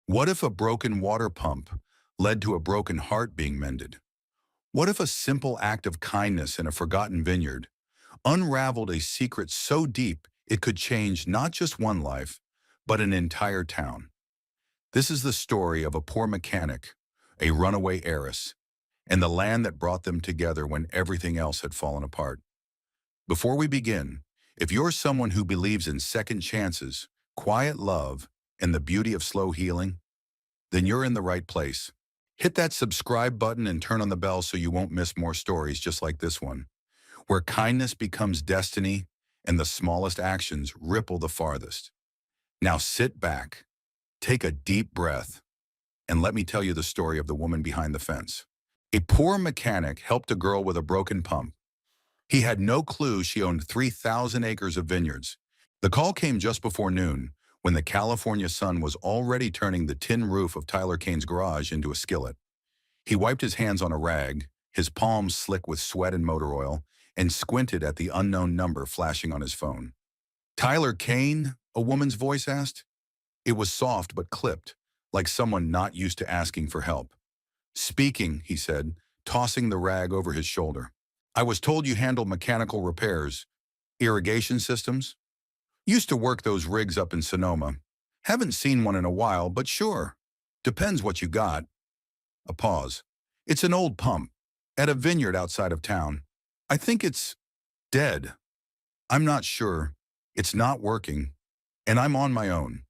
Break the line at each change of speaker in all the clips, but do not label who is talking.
What if a broken water pump led to a broken heart being mended? What if a simple act of kindness in a forgotten vineyard unraveled a secret so deep it could change not just one life, but an entire town? This is the story of a poor mechanic, a runaway heiress, and the land that brought them together when everything else had fallen apart. Before we begin, if you're someone who believes in second chances, quiet love, and the beauty of slow healing, then you're in the right place. Hit that subscribe button and turn on the bell so you won't miss more stories just like this one, where kindness becomes destiny and the smallest actions ripple the farthest. Now sit back, take a deep breath, and let me tell you the story of the woman behind the fence. A poor mechanic helped a girl with a broken pump. He had no clue she owned 3,000 acres of vineyards. The call came just before noon, when the California sun was already turning the tin roof of Tyler Kane's garage into a skillet. He wiped his hands on a rag, his palms slick with sweat and motor oil, and squinted at the unknown number flashing on his phone. "Tyler Kane?" a woman's voice asked. It was soft but clipped, like someone not used to asking for help. "Speaking," he said, tossing the rag over his shoulder. "I was told you handle mechanical repairs. Irrigation systems? Used to work those rigs up in Sonoma. Haven't seen one in a while, but sure. Depends what you got." A pause. "It's an old pump, at a vineyard outside of town. I think it's dead. I'm not sure. It's not working. And I'm on my own."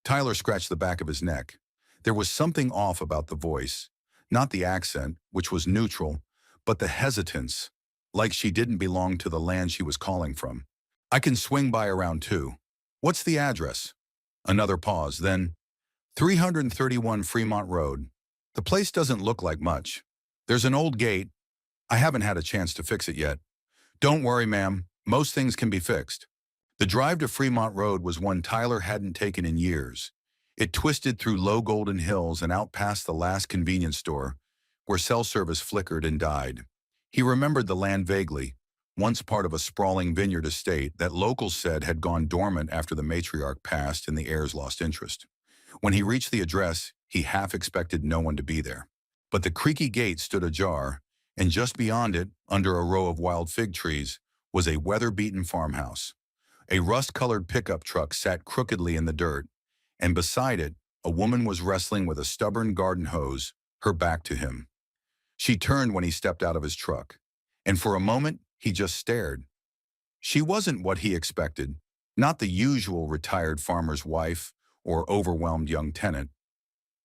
Tyler scratched the back of his neck. There was something off about the voice. Not the accent, which was neutral, but the hesitance, like she didn't belong to the land she was calling from. "I can swing by around 2. What's the address?" Another pause, then 331 Fremont Road. "The place doesn't look like much. There's an old gate. I haven't had a chance to fix it yet." "Don't worry, ma'am. Most things can be fixed." The drive to Fremont Road was one Tyler hadn't taken in years. It twisted through low golden hills and out past the last convenience store, where cell service flickered and died. He remembered the land vaguely, once part of a sprawling vineyard estate that locals said had gone dormant after the matriarch passed and the heirs lost interest. When he reached the address, he half expected no one to be there. But the creaky gate stood ajar, and just beyond it, under a row of wild fig trees, was a weather-beaten farmhouse. A rust-colored pickup truck sat crookedly in the dirt, and beside it, a woman was wrestling with a stubborn garden hose, her back to him. She turned when he stepped out of his truck, and for a moment, he just stared. She wasn't what he expected, not the usual retired farmer's wife or overwhelmed young tenant.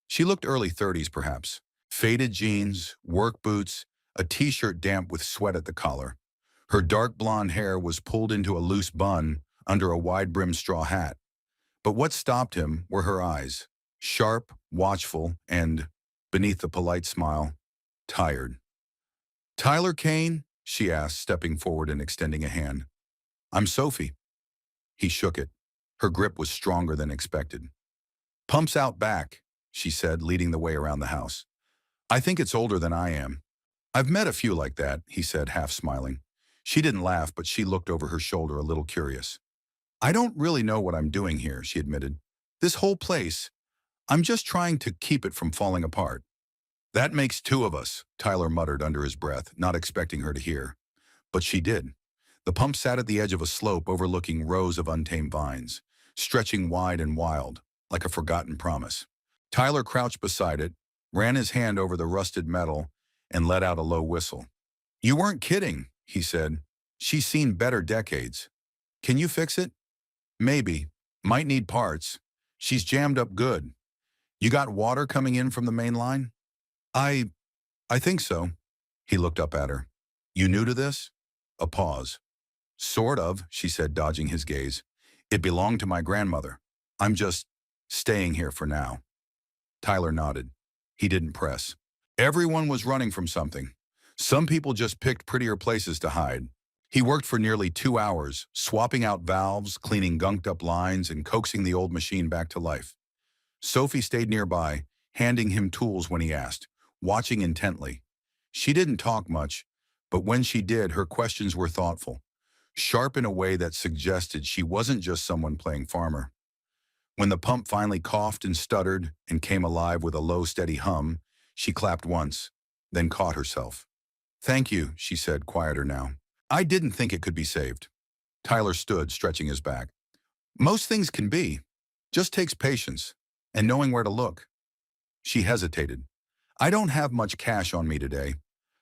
She looked early 30s perhaps, faded jeans, work boots, a t-shirt damp with sweat at the collar. Her dark blonde hair was pulled into a loose bun under a wide-brimmed straw hat. But what stopped him were her eyes, sharp, watchful, and, beneath the polite smile, tired. "Tyler Kane?" she asked, stepping forward and extending a hand. "I'm Sophie." He shook it. Her grip was stronger than expected. "Pump's out back," she said, leading the way around the house. "I think it's older than I am." "I've met a few like that," he said, half smiling. She didn't laugh, but she looked over her shoulder a little curious. "I don't really know what I'm doing here," she admitted. "This whole place, I'm just trying to keep it from falling apart." "That makes 2 of us," Tyler muttered under his breath, not expecting her to hear. But she did. The pump sat at the edge of a slope overlooking rows of untamed vines, stretching wide and wild, like a forgotten promise. Tyler crouched beside it, ran his hand over the rusted metal, and let out a low whistle. "You weren't kidding," he said. "She's seen better decades. Can you fix it?" "Maybe. Might need parts. She's jammed up good. You got water coming in from the main line?" I I think so." He looked up at her. "You new to this?" A pause. "Sort of," she said, dodging his gaze. "It belonged to my grandmother. I'm just staying here for now." Tyler nodded. He didn't press. Everyone was running from something. Some people just picked prettier places to hide. He worked for nearly 2 hours, swapping out valves, cleaning gunked-up lines, and coaxing the old machine back to life. Sophie stayed nearby, handing him tools when he asked, watching intently. She didn't talk much, but when she did, her questions were thoughtful, sharp in a way that suggested she wasn't just someone playing farmer. When the pump finally coughed and stuttered and came alive with a low, steady hum, she clapped once, then caught herself. "Thank you," she said, quieter now. "I didn't think it could be saved." Tyler stood, stretching his back. "Most things can be. Just takes patience and knowing where to look." She hesitated. "I don't have much cash on me today,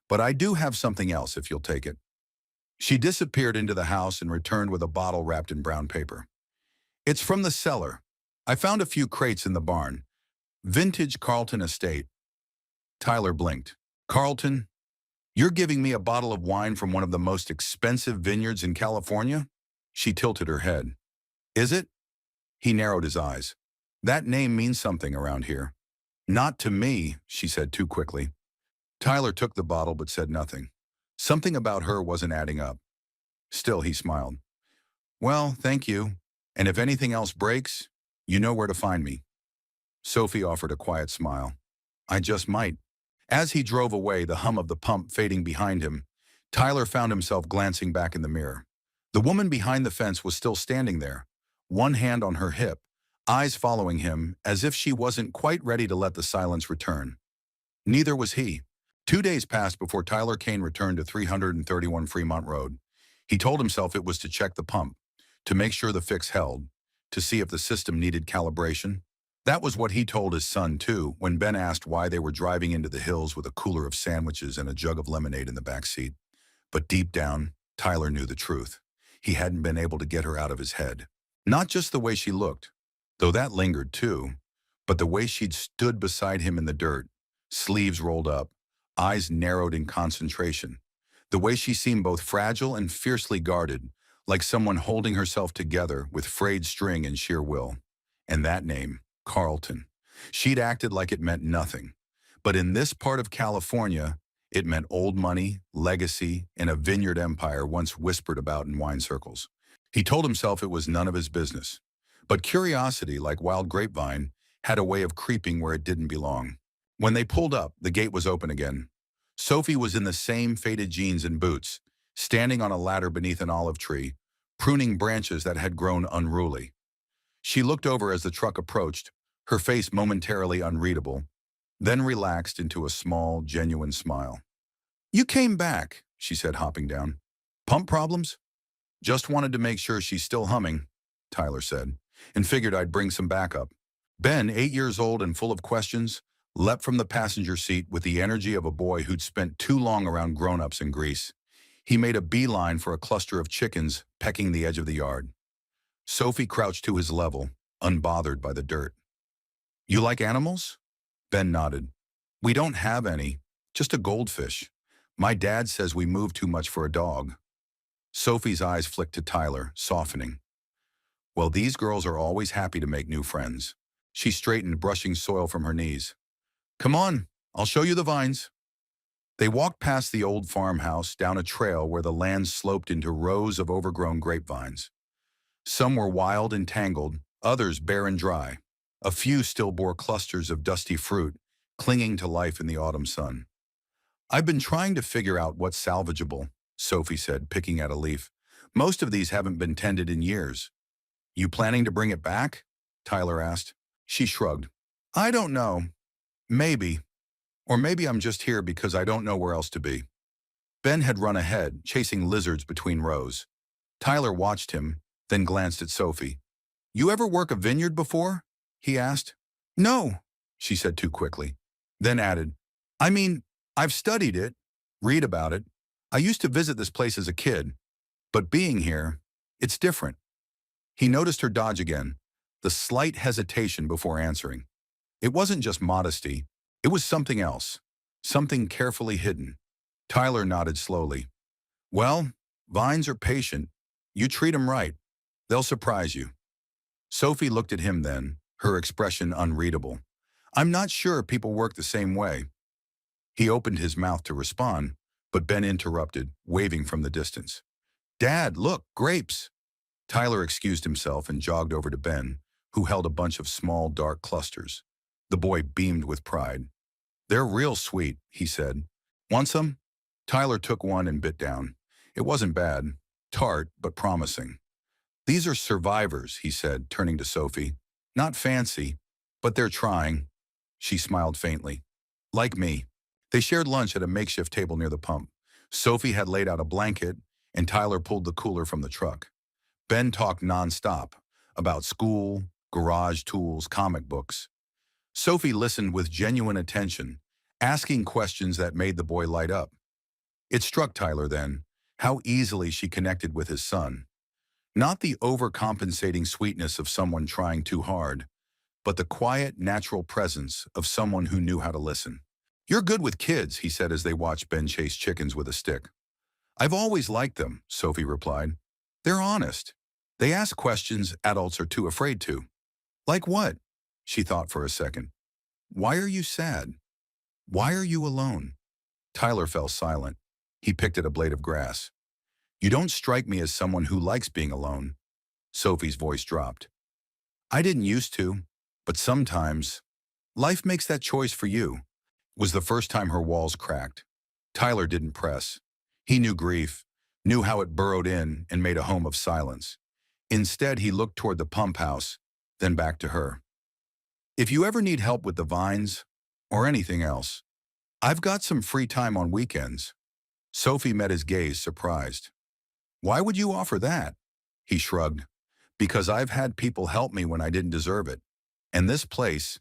but I do have something else if you'll take it." She disappeared into the house and returned with a bottle wrapped in brown paper. "It's from the cellar. I found a few crates in the barn. Vintage Carlton Estate." Tyler blinked. "Carlton? You're giving me a bottle of wine from one of the most expensive vineyards in California?" She tilted her head. "Is it?" He narrowed his eyes. "That name means something around here." "Not to me," she said too quickly. Tyler took the bottle but said nothing. Something about her wasn't adding up. Still, he smiled. "Well, thank you. And if anything else breaks, you know where to find me." Sophie offered a quiet smile. "I just might." As he drove away, the hum of the pump fading behind him, Tyler found himself glancing back in the mirror. The woman behind the fence was still standing there, one hand on her hip, eyes following him as if she wasn't quite ready to let the silence return. Neither was he. 2 days passed before Tyler Kane returned to 331 Fremont Road. He told himself it was to check the pump, to make sure the fix held, to see if the system needed calibration. That was what he told his son, too, when Ben asked why they were driving into the hills with a cooler of sandwiches and a jug of lemonade in the back seat. But deep down, Tyler knew the truth. He hadn't been able to get her out of his head. Not just the way she looked, though that lingered too, but the way she'd stood beside him in the dirt, sleeves rolled up, eyes narrowed in concentration. The way she seemed both fragile and fiercely guarded, like someone holding herself together with frayed string and sheer will. And that name, Carlton. She'd acted like it meant nothing. But in this part of California, it meant old money, legacy, and a vineyard empire once whispered about in wine circles. He told himself it was none of his business. But curiosity, like wild grapevine, had a way of creeping where it didn't belong. When they pulled up, the gate was open again. Sophie was in the same faded jeans and boots, standing on a ladder beneath an olive tree, pruning branches that had grown unruly. She looked over as the truck approached, her face momentarily unreadable, then relaxed into a small, genuine smile. "You came back," she said, hopping down. "Pump problems?" "Just wanted to make sure she's still humming," Tyler said, "and figured I'd bring some backup." Ben, 8 years old and full of questions, leapt from the passenger seat with the energy of a boy who'd spent too long around grown-ups in Greece. He made a beeline for a cluster of chickens pecking the edge of the yard. Sophie crouched to his level, unbothered by the dirt. "You like animals?" Ben nodded. "We don't have any, just a goldfish. My dad says we move too much for a dog." Sophie's eyes flicked to Tyler, softening. "Well, these girls are always happy to make new friends." She straightened, brushing soil from her knees. "Come on, I'll show you the vines." They walked past the old farmhouse, down a trail where the land sloped into rows of overgrown grapevines. Some were wild and tangled, others bare and dry. A few still bore clusters of dusty fruit, clinging to life in the autumn sun. "I've been trying to figure out what's salvageable," Sophie said, picking at a leaf. "Most of these haven't been tended in years." "You planning to bring it back?" Tyler asked. She shrugged. "I don't know. Maybe. Or maybe I'm just here because I don't know where else to be." Ben had run ahead, chasing lizards between rows. Tyler watched him, then glanced at Sophie. "You ever work a vineyard before?" he asked. "No," she said too quickly. Then added, "I mean, I've studied it, read about it. I used to visit this place as a kid, but being here, it's different." He noticed her dodge again, the slight hesitation before answering. It wasn't just modesty, it was something else, something carefully hidden. Tyler nodded slowly. "Well, vines are patient. You treat 'em right. They'll surprise you." Sophie looked at him then, her expression unreadable. "I'm not sure people work the same way." He opened his mouth to respond, but Ben interrupted, waving from the distance. "Dad, look, grapes." Tyler excused himself and jogged over to Ben, who held a bunch of small, dark clusters. The boy beamed with pride. "They're real sweet," he said. "Want some?" Tyler took one and bit down. It wasn't bad, tart but promising. "These are survivors," he said, turning to Sophie. Not fancy, but they're trying. She smiled faintly. Like me. They shared lunch at a makeshift table near the pump. Sophie had laid out a blanket, and Tyler pulled the cooler from the truck. Ben talked nonstop about school, garage tools, comic books. Sophie listened with genuine attention, asking questions that made the boy light up. It struck Tyler then how easily she connected with his son. Not the overcompensating sweetness of someone trying too hard, but the quiet, natural presence of someone who knew how to listen. "You're good with kids," he said as they watched Ben chase chickens with a stick. "I've always liked them," Sophie replied. "They're honest. They ask questions adults are too afraid to." "Like what?" She thought for a second. "Why are you sad? Why are you alone?" Tyler fell silent. He picked at a blade of grass. "You don't strike me as someone who likes being alone." Sophie's voice dropped. "I didn't used to, but sometimes life makes that choice for you." Was the first time her walls cracked. Tyler didn't press. He knew grief, knew how it burrowed in and made a home of silence. Instead, he looked toward the pump house, then back to her. "If you ever need help with the vines, or anything else, I've got some free time on weekends." Sophie met his gaze, surprised. "Why would you offer that?" He shrugged. "Because I've had people help me when I didn't deserve it. And this place,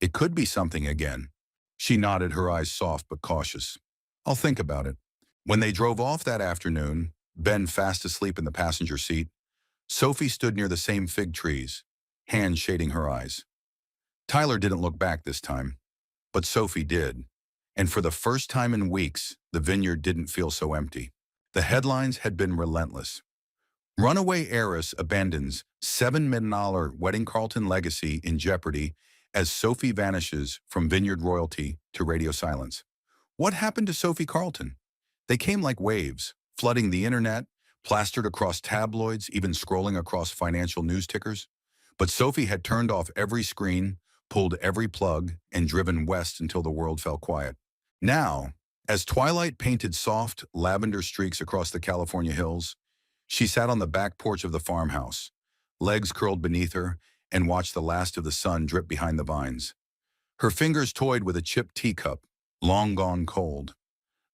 it could be something again." She nodded, her eyes soft but cautious. "I'll think about it." When they drove off that afternoon, Ben fast asleep in the passenger seat, Sophie stood near the same fig trees, hands shading her eyes. Tyler didn't look back this time, but Sophie did. And for the first time in weeks, the vineyard didn't feel so empty. The headlines had been relentless. "Runaway heiress abandons $7 million wedding Carlton legacy in jeopardy as Sophie vanishes from vineyard royalty to radio silence." What happened to Sophie Carlton? They came like waves, flooding the internet, plastered across tabloids, even scrolling across financial news tickers. But Sophie had turned off every screen, pulled every plug, and driven west until the world fell quiet. Now, as twilight painted soft, lavender streaks across the California hills, she sat on the back porch of the farmhouse, legs curled beneath her, and watched the last of the sun drip behind the vines. Her fingers toyed with a chipped teacup, long gone cold.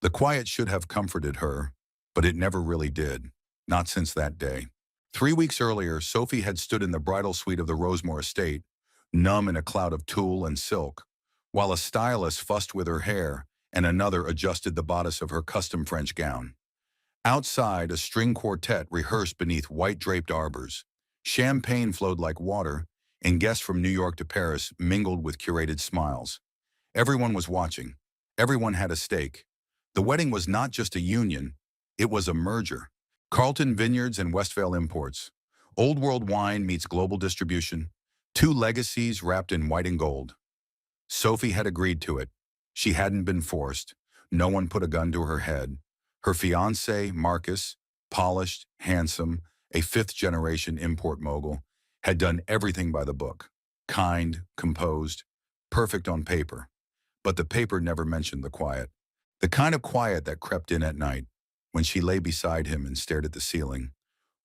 The quiet should have comforted her, but it never really did, not since that day. 3 weeks earlier, Sophie had stood in the bridal suite of the Rosemore estate, numb in a cloud of tulle and silk, while a stylist fussed with her hair and another adjusted the bodice of her custom French gown. Outside, a string quartet rehearsed beneath white-draped arbors. Champagne flowed like water, and guests from New York to Paris mingled with curated smiles. Everyone was watching. Everyone had a stake. The wedding was not just a union, it was a merger. Carlton Vineyards and Westvale Imports. Old world wine meets global distribution. Two legacies wrapped in white and gold. Sophie had agreed to it. She hadn't been forced. No one put a gun to her head. Her fiancé, Marcus, polished, handsome, a fifth-generation import mogul, had done everything by the book. Kind, composed, perfect on paper. But the paper never mentioned the quiet. The kind of quiet that crept in at night, when she lay beside him and stared at the ceiling,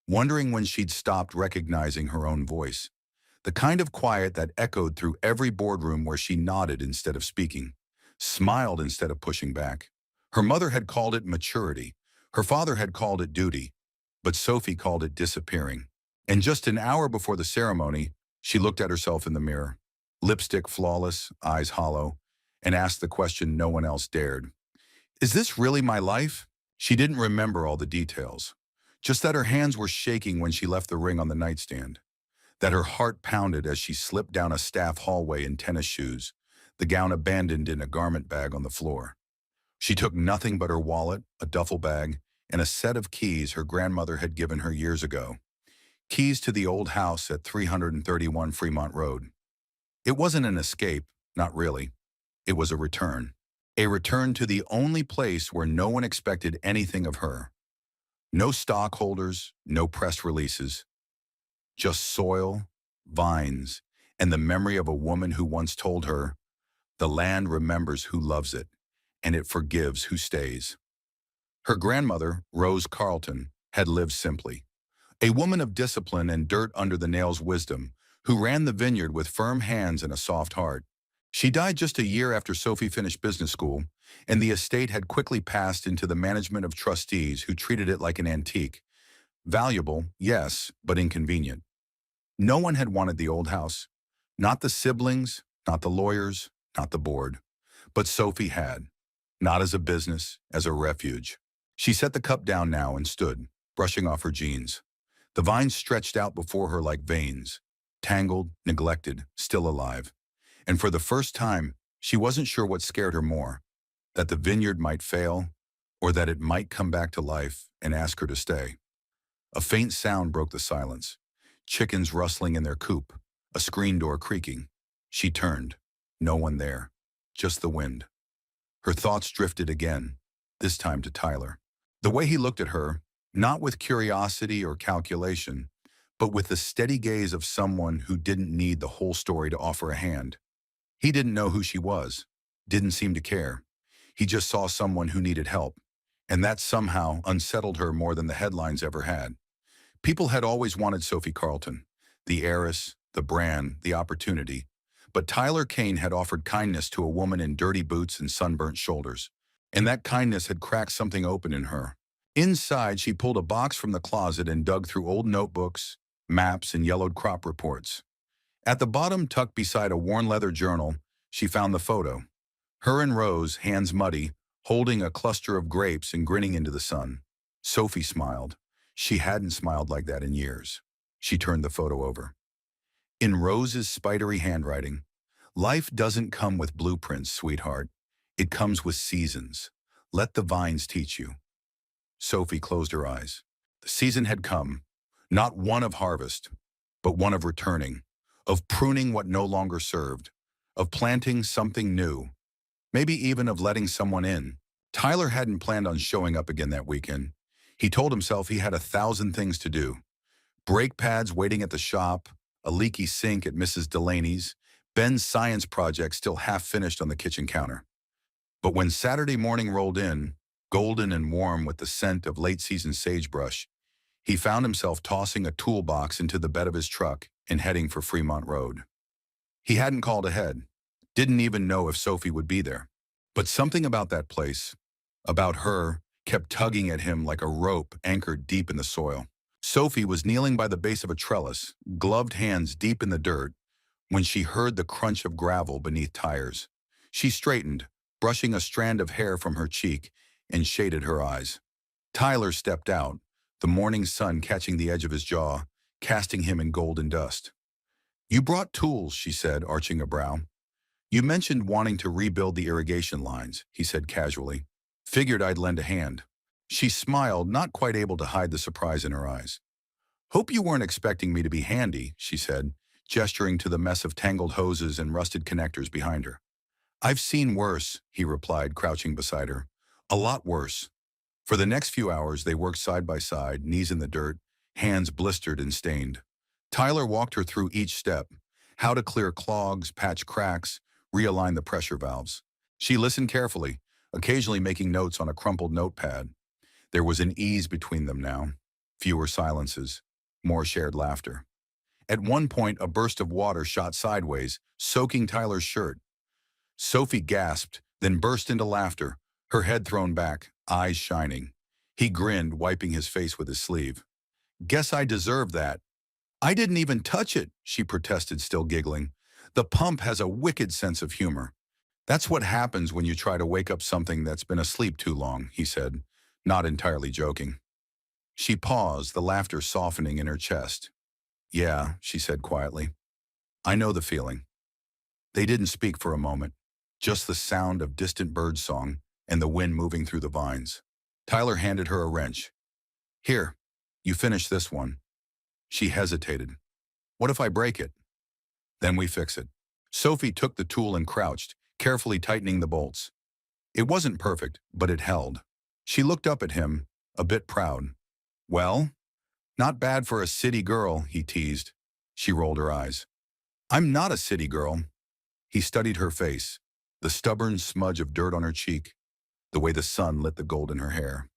wondering when she'd stopped recognizing her own voice. The kind of quiet that echoed through every boardroom where she nodded instead of speaking, smiled instead of pushing back. Her mother had called it maturity. Her father had called it duty. But Sophie called it disappearing. And just an hour before the ceremony, she looked at herself in the mirror, lipstick flawless, eyes hollow, and asked the question no one else dared. Is this really my life? She didn't remember all the details, just that her hands were shaking when she left the ring on the nightstand, that her heart pounded as she slipped down a staff hallway in tennis shoes, the gown abandoned in a garment bag on the floor. She took nothing but her wallet, a duffel bag, and a set of keys her grandmother had given her years ago. Keys to the old house at 331 Fremont Road. It wasn't an escape, not really. It was a return. A return to the only place where no one expected anything of her. No stockholders, no press releases. Just soil, vines, and the memory of a woman who once told her, "The land remembers who loves it, and it forgives who stays." Her grandmother, Rose Carlton, had lived simply. A woman of discipline and dirt under the nails wisdom, who ran the vineyard with firm hands and a soft heart. She died just a year after Sophie finished business school, and the estate had quickly passed into the management of trustees who treated it like an antique. Valuable, yes, but inconvenient. No one had wanted the old house. Not the siblings, not the lawyers, not the board. But Sophie had. Not as a business, as a refuge. She set the cup down now and stood, brushing off her jeans. The vines stretched out before her like veins, tangled, neglected, still alive. And for the first time, she wasn't sure what scared her more, that the vineyard might fail, or that it might come back to life and ask her to stay. A faint sound broke the silence. Chickens rustling in their coop, a screen door creaking. She turned. No one there. Just the wind. Her thoughts drifted again, this time to Tyler. The way he looked at her, not with curiosity or calculation, but with the steady gaze of someone who didn't need the whole story to offer a hand. He didn't know who she was, didn't seem to care. He just saw someone who needed help, and that somehow unsettled her more than the headlines ever had. People had always wanted Sophie Carlton, the heiress, the brand, the opportunity. But Tyler Kane had offered kindness to a woman in dirty boots and sunburnt shoulders. And that kindness had cracked something open in her. Inside, she pulled a box from the closet and dug through old notebooks, maps, and yellowed crop reports. At the bottom, tucked beside a worn leather journal, she found the photo. Her and Rose, hands muddy, holding a cluster of grapes and grinning into the sun. Sophie smiled. She hadn't smiled like that in years. She turned the photo over. In Rose's spidery handwriting, "Life doesn't come with blueprints, sweetheart. It comes with seasons. Let the vines teach you." Sophie closed her eyes. The season had come, not one of harvest, but one of returning, of pruning what no longer served, of planting something new, maybe even of letting someone in. Tyler hadn't planned on showing up again that weekend. He told himself he had 1,000 things to do. Brake pads waiting at the shop, a leaky sink at Mrs. Delaney's, Ben's science project still half finished on the kitchen counter. But when Saturday morning rolled in, golden and warm with the scent of late-season sagebrush, he found himself tossing a toolbox into the bed of his truck and heading for Fremont Road. He hadn't called ahead, didn't even know if Sophie would be there. But something about that place, about her, kept tugging at him like a rope anchored deep in the soil. Sophie was kneeling by the base of a trellis, gloved hands deep in the dirt, when she heard the crunch of gravel beneath tires. She straightened, brushing a strand of hair from her cheek, and shaded her eyes. Tyler stepped out, the morning sun catching the edge of his jaw, casting him in golden dust. "You brought tools," she said, arching a brow. "You mentioned wanting to rebuild the irrigation lines," he said casually. "Figured I'd lend a hand." She smiled, not quite able to hide the surprise in her eyes. "Hope you weren't expecting me to be handy," she said, gesturing to the mess of tangled hoses and rusted connectors behind her. "I've seen worse," he replied, crouching beside her. "A lot worse." For the next few hours, they worked side by side, knees in the dirt, hands blistered and stained. Tyler walked her through each step, how to clear clogs, patch cracks, realign the pressure valves. She listened carefully, occasionally making notes on a crumpled notepad. There was an ease between them now, fewer silences, more shared laughter. At one point, a burst of water shot sideways, soaking Tyler's shirt. Sophie gasped, then burst into laughter, her head thrown back, eyes shining. He grinned, wiping his face with his sleeve. "Guess I deserve that." "I didn't even touch it," she protested, still giggling. "The pump has a wicked sense of humor." "That's what happens when you try to wake up something that's been asleep too long," he said, not entirely joking. She paused, the laughter softening in her chest. "Yeah," she said quietly. "I know the feeling." They didn't speak for a moment, just the sound of distant birdsong and the wind moving through the vines. Tyler handed her a wrench. "Here, you finish this one." She hesitated. "What if I break it?" "Then we fix it." Sophie took the tool and crouched, carefully tightening the bolts. It wasn't perfect, but it held. She looked up at him, a bit proud. "Well, not bad for a city girl," he teased. She rolled her eyes. "I'm not a city girl." He studied her face, the stubborn smudge of dirt on her cheek, the way the sun lit the gold in her hair.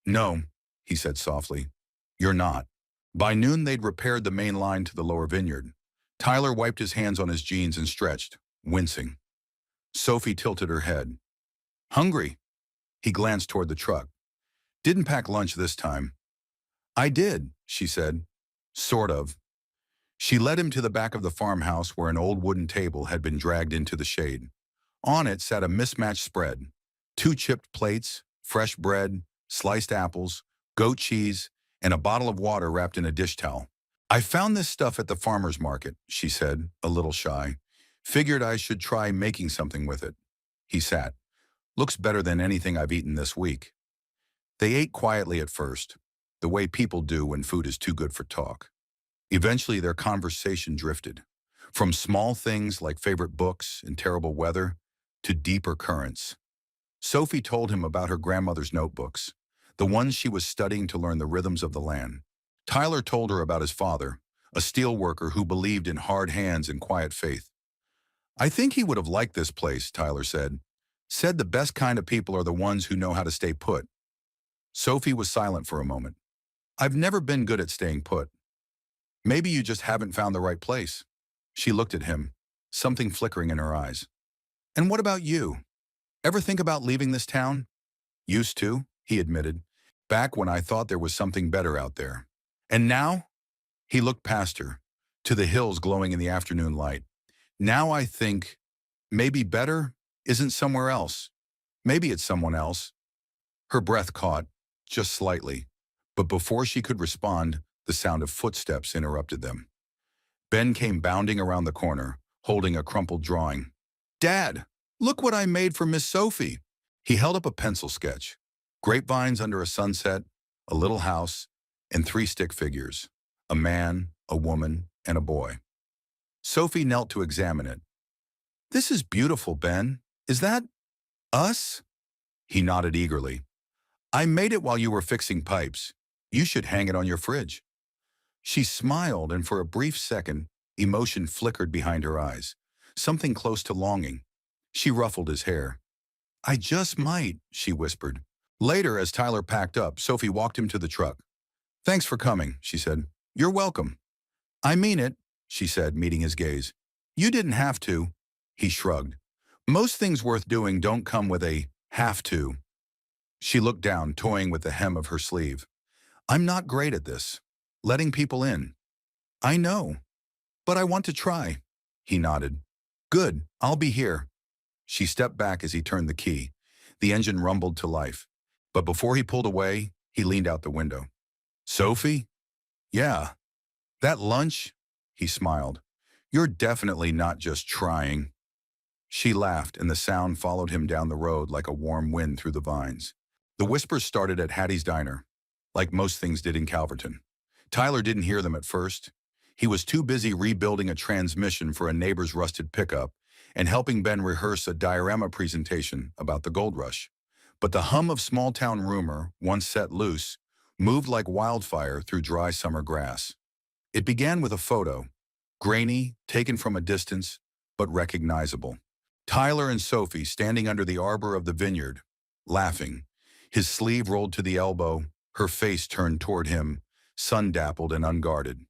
"No," he said softly, "you're not." By noon they'd repaired the main line to the lower vineyard. Tyler wiped his hands on his jeans and stretched, wincing. Sophie tilted her head. Hungry? He glanced toward the truck. Didn't pack lunch this time. I did, she said. Sort of. She led him to the back of the farmhouse where an old wooden table had been dragged into the shade. On it sat a mismatched spread. 2 chipped plates, fresh bread, sliced apples, goat cheese, and a bottle of water wrapped in a dish towel. I found this stuff at the farmer's market, she said, a little shy. Figured I should try making something with it. He sat. Looks better than anything I've eaten this week. They ate quietly at first, the way people do when food is too good for talk. Eventually, their conversation drifted, from small things like favorite books and terrible weather to deeper currents. Sophie told him about her grandmother's notebooks, the ones she was studying to learn the rhythms of the land. Tyler told her about his father, a steel worker who believed in hard hands and quiet faith. I think he would have liked this place, Tyler said. Said the best kind of people are the ones who know how to stay put. Sophie was silent for a moment. I've never been good at staying put. Maybe you just haven't found the right place. She looked at him, something flickering in her eyes. And what about you? Ever think about leaving this town? Used to, he admitted, back when I thought there was something better out there. And now? He looked past her, to the hills glowing in the afternoon light. Now I think, maybe better isn't somewhere else. Maybe it's someone else. Her breath caught, just slightly, but before she could respond, the sound of footsteps interrupted them. Ben came bounding around the corner, holding a crumpled drawing. Dad, look what I made for Miss Sophie. He held up a pencil sketch. Grapevines under a sunset, a little house, and 3 stick figures. A man, a woman, and a boy. Sophie knelt to examine it. This is beautiful, Ben. Is that us? He nodded eagerly. I made it while you were fixing pipes. You should hang it on your fridge. She smiled, and for a brief second, emotion flickered behind her eyes, something close to longing. She ruffled his hair. I just might, she whispered. Later, as Tyler packed up, Sophie walked him to the truck. Thanks for coming, she said. You're welcome. I mean it, she said, meeting his gaze. You didn't have to. He shrugged. Most things worth doing don't come with a have to. She looked down, toying with the hem of her sleeve. I'm not great at this. Letting people in. I know. But I want to try. He nodded. Good, I'll be here. She stepped back as he turned the key. The engine rumbled to life. But before he pulled away, he leaned out the window. Sophie? Yeah. That lunch? He smiled. You're definitely not just trying. She laughed, and the sound followed him down the road like a warm wind through the vines. The whispers started at Hattie's Diner, like most things did in Calverton. Tyler didn't hear them at first. He was too busy rebuilding a transmission for a neighbor's rusted pickup and helping Ben rehearse a diorama presentation about the gold rush. But the hum of small-town rumor, once set loose, moved like wildfire through dry summer grass. It began with a photo, grainy, taken from a distance, but recognizable. Tyler and Sophie standing under the arbor of the vineyard, laughing, his sleeve rolled to the elbow, her face turned toward him, sun-dappled and unguarded.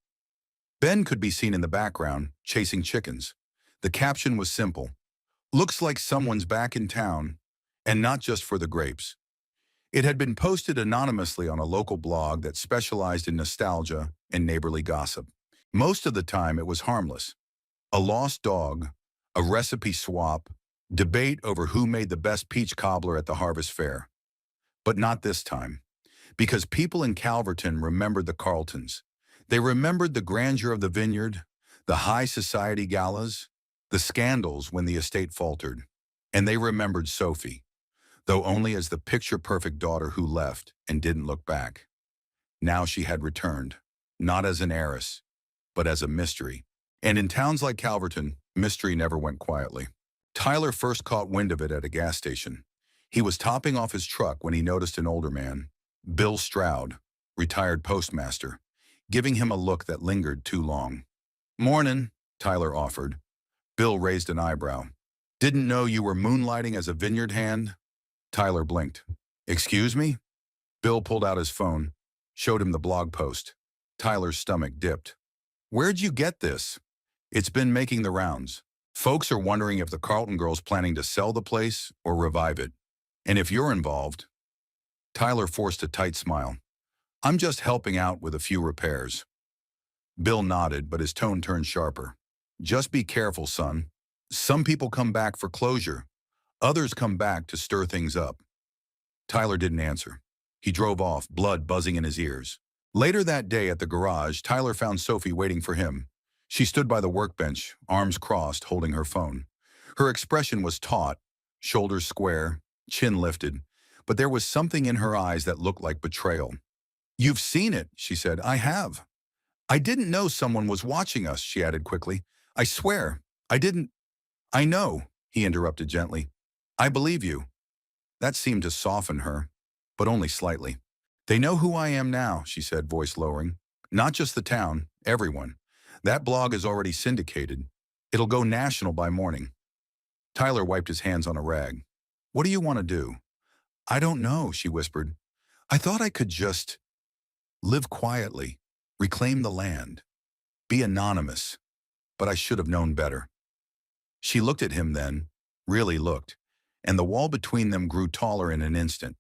Ben could be seen in the background, chasing chickens. The caption was simple. Looks like someone's back in town, and not just for the grapes. It had been posted anonymously on a local blog that specialized in nostalgia and neighborly gossip. Most of the time, it was harmless. A lost dog, a recipe swap, debate over who made the best peach cobbler at the harvest fair. But not this time, because people in Calverton remembered the Carltons. They remembered the grandeur of the vineyard, the high society galas, the scandals when the estate faltered. And they remembered Sophie, though only as the picture-perfect daughter who left and didn't look back. Now she had returned, not as an heiress, but as a mystery. And in towns like Calverton, mystery never went quietly. Tyler first caught wind of it at a gas station. He was topping off his truck when he noticed an older man, Bill Stroud, retired postmaster, giving him a look that lingered too long. Mornin', Tyler offered. Bill raised an eyebrow. Didn't know you were moonlighting as a vineyard hand? Tyler blinked. Excuse me? Bill pulled out his phone, showed him the blog post. Tyler's stomach dipped. Where'd you get this? It's been making the rounds. Folks are wondering if the Carlton girl's planning to sell the place or revive it. And if you're involved, Tyler forced a tight smile. I'm just helping out with a few repairs. Bill nodded, but his tone turned sharper. Just be careful, son. Some people come back for closure. Others come back to stir things up. Tyler didn't answer. He drove off, blood buzzing in his ears. Later that day at the garage, Tyler found Sophie waiting for him. She stood by the workbench, arms crossed, holding her phone. Her expression was taut, shoulders square, chin lifted, but there was something in her eyes that looked like betrayal. You've seen it, she said. I have. I didn't know someone was watching us, she added quickly. I swear, I didn't. I know, he interrupted gently. I believe you. That seemed to soften her, but only slightly. They know who I am now, she said, voice lowering. Not just the town, everyone. That blog is already syndicated. It'll go national by morning. Tyler wiped his hands on a rag. What do you want to do? I don't know, she whispered. I thought I could just live quietly, reclaim the land, be anonymous, but I should have known better. She looked at him then, really looked, and the wall between them grew taller in an instant.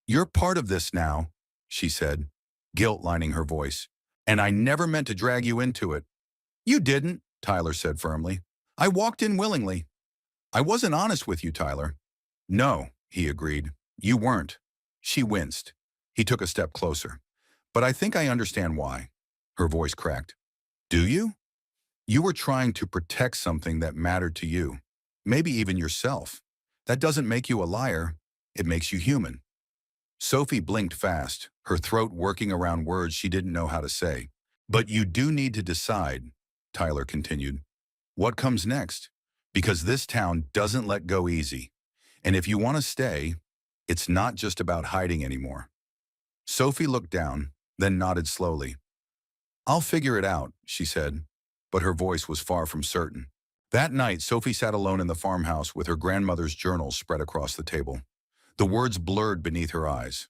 You're part of this now, she said, guilt lining her voice, and I never meant to drag you into it. You didn't, Tyler said firmly. I walked in willingly. I wasn't honest with you, Tyler. No, he agreed. You weren't. She winced. He took a step closer. But I think I understand why. Her voice cracked. Do you? You were trying to protect something that mattered to you. Maybe even yourself. That doesn't make you a liar. It makes you human. Sophie blinked fast, her throat working around words she didn't know how to say. But you do need to decide, Tyler continued. What comes next? Because this town doesn't let go easy. And if you want to stay, it's not just about hiding anymore. Sophie looked down, then nodded slowly. I'll figure it out, she said, but her voice was far from certain. That night, Sophie sat alone in the farmhouse with her grandmother's journals spread across the table. The words blurred beneath her eyes.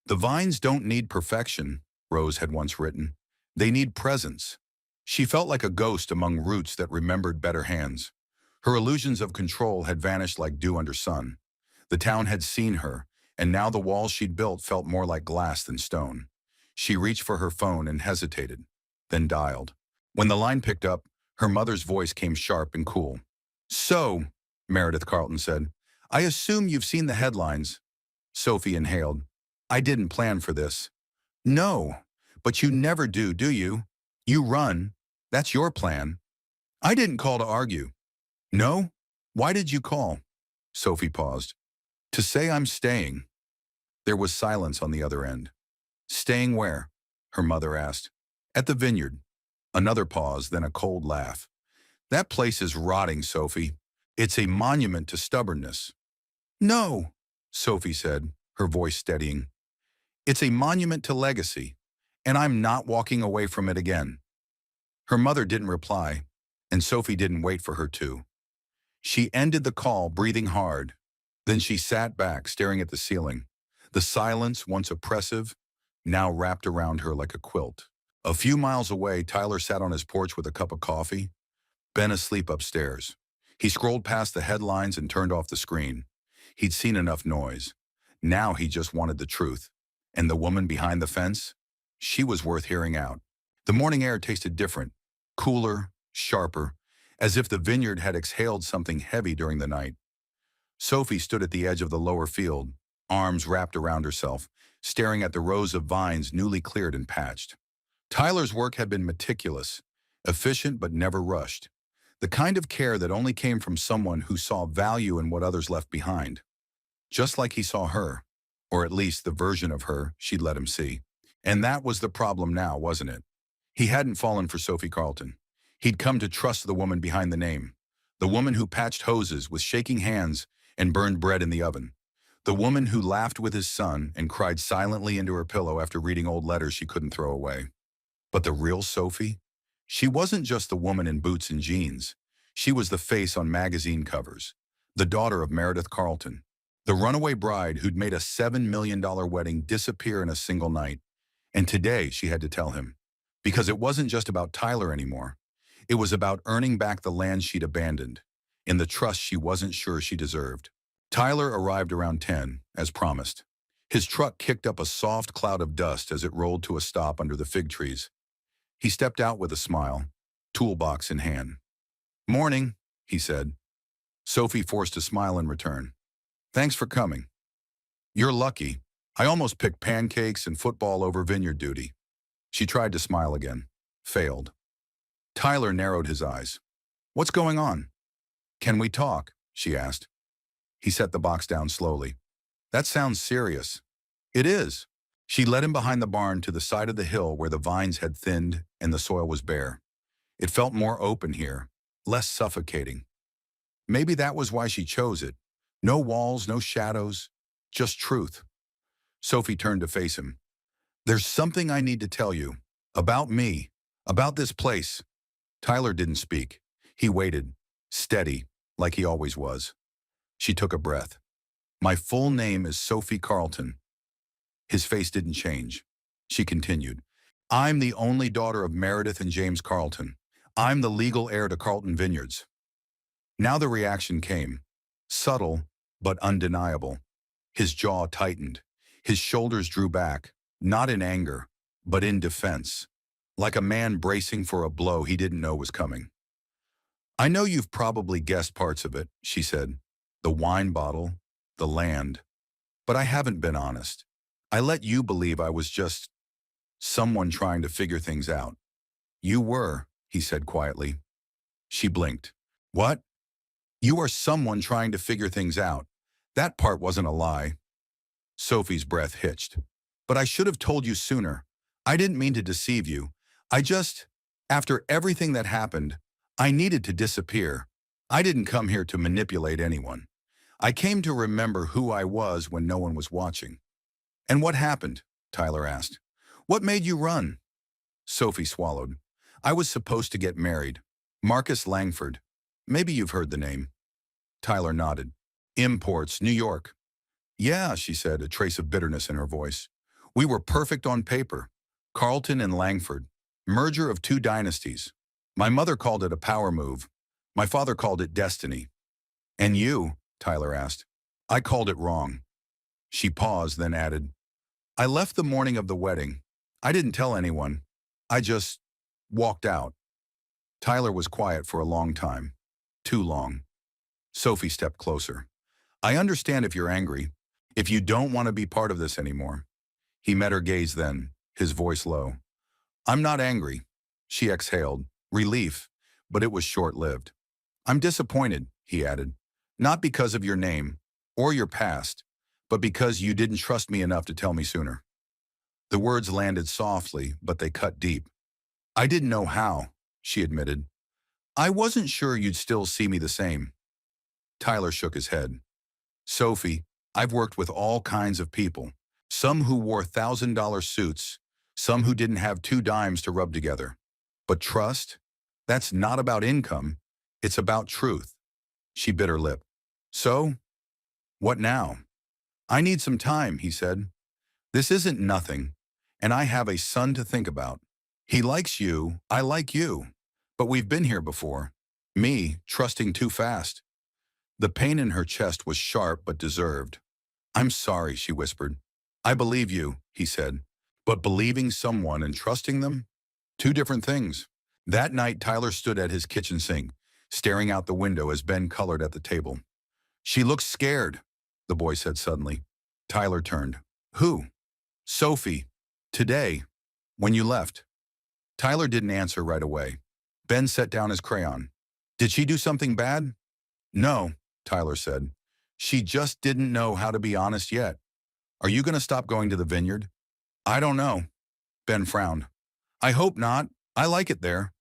The vines don't need perfection, Rose had once written. They need presence. She felt like a ghost among roots that remembered better hands. Her illusions of control had vanished like dew under sun. The town had seen her, and now the walls she'd built felt more like glass than stone. She reached for her phone and hesitated, then dialed. When the line picked up, her mother's voice came sharp and cool. So, Meredith Carlton said, I assume you've seen the headlines. Sophie inhaled. I didn't plan for this. No, but you never do you? You run. That's your plan. I didn't call to argue. No? Why did you call? Sophie paused. To say I'm staying. There was silence on the other end. Staying where? Her mother asked. At the Vineyard. Another pause, then a cold laugh. That place is rotting, Sophie. It's a monument to stubbornness. No, Sophie said, her voice steadying. It's a monument to legacy, and I'm not walking away from it again. Her mother didn't reply, and Sophie didn't wait for her to. She ended the call, breathing hard. Then she sat back, staring at the ceiling. The silence, once oppressive, now wrapped around her like a quilt. A few miles away, Tyler sat on his porch with a cup of coffee, Ben asleep upstairs. He scrolled past the headlines and turned off the screen. He'd seen enough noise. Now he just wanted the truth. And the woman behind the fence? She was worth hearing out. The morning air tasted different, cooler, sharper, as if the vineyard had exhaled something heavy during the night. Sophie stood at the edge of the lower field, arms wrapped around herself, staring at the rows of vines newly cleared and patched. Tyler's work had been meticulous, efficient but never rushed. The kind of care that only came from someone who saw value in what others left behind. Just like he saw her, or at least the version of her she'd let him see. And that was the problem now, wasn't it? He hadn't fallen for Sophie Carlton. He'd come to trust the woman behind the name. The woman who patched hoses with shaking hands and burned bread in the oven. The woman who laughed with his son and cried silently into her pillow after reading old letters she couldn't throw away. But the real Sophie? She wasn't just the woman in boots and jeans. She was the face on magazine covers, the daughter of Meredith Carlton, the runaway bride who'd made a $7 million wedding disappear in a single night. And today she had to tell him. Because it wasn't just about Tyler anymore. It was about earning back the land she'd abandoned, in the trust she wasn't sure she deserved. Tyler arrived around 10, as promised. His truck kicked up a soft cloud of dust as it rolled to a stop under the fig trees. He stepped out with a smile, toolbox in hand. "Morning," he said. Sophie forced a smile in return. "Thanks for coming." "You're lucky. I almost picked pancakes and football over vineyard duty." She tried to smile again. Failed. Tyler narrowed his eyes. "What's going on?" "Can we talk?" she asked. He set the box down slowly. "That sounds serious." "It is." She led him behind the barn to the side of the hill where the vines had thinned and the soil was bare. It felt more open here, less suffocating. Maybe that was why she chose it. No walls, no shadows, just truth. Sophie turned to face him. "There's something I need to tell you. About me. About this place." Tyler didn't speak. He waited, steady, like he always was. She took a breath. "My full name is Sophie Carlton." His face didn't change. She continued. "I'm the only daughter of Meredith and James Carlton. I'm the legal heir to Carlton Vineyards." Now the reaction came. Subtle, but undeniable. His jaw tightened. His shoulders drew back, not in anger, but in defense, like a man bracing for a blow he didn't know was coming. "I know you've probably guessed parts of it," she said. "The wine bottle, the land. But I haven't been honest. I let you believe I was just someone trying to figure things out." "You were," he said quietly. She blinked. "What?" "You are someone trying to figure things out. That part wasn't a lie." Sophie's breath hitched. "But I should have told you sooner. I didn't mean to deceive you. After everything that happened, I needed to disappear. I didn't come here to manipulate anyone. I came to remember who I was when no one was watching." "And what happened?" Tyler asked. "What made you run?" Sophie swallowed. "I was supposed to get married. Marcus Langford. Maybe you've heard the name." Tyler nodded. "Imports, New York." "Yeah," she said, a trace of bitterness in her voice. "We were perfect on paper. Carlton and Langford. Merger of two dynasties. My mother called it a power move. My father called it destiny." "And you?" Tyler asked. "I called it wrong." She paused, then added, "I left the morning of the wedding. I didn't tell anyone. I just walked out." Tyler was quiet for a long time. Too long. Sophie stepped closer. "I understand if you're angry, if you don't want to be part of this anymore." He met her gaze then, his voice low. "I'm not angry." She exhaled, relief, but it was short-lived. "I'm disappointed," he added. "Not because of your name, or your past, but because you didn't trust me enough to tell me sooner." The words landed softly, but they cut deep. "I didn't know how," she admitted. "I wasn't sure you'd still see me the same." Tyler shook his head. "Sophie, I've worked with all kinds of people. Some who wore $1,000 suits, some who didn't have 2 dimes to rub together. But trust? That's not about income. It's about truth." She bit her lip. "So, what now?" "I need some time," he said. "This isn't nothing, and I have a son to think about. He likes you, I like you, but we've been here before. Me, trusting too fast." The pain in her chest was sharp but deserved. "I'm sorry," she whispered. "I believe you," he said. "But believing someone and trusting them? Two different things." That night, Tyler stood at his kitchen sink, staring out the window as Ben colored at the table. "She looks scared," the boy said suddenly. Tyler turned. "Who?" "Sophie. Today. When you left." Tyler didn't answer right away. Ben set down his crayon. "Did she do something bad?" "No," Tyler said. "She just didn't know how to be honest yet. Are you going to stop going to the vineyard?" "I don't know." Ben frowned. "I hope not. I like it there."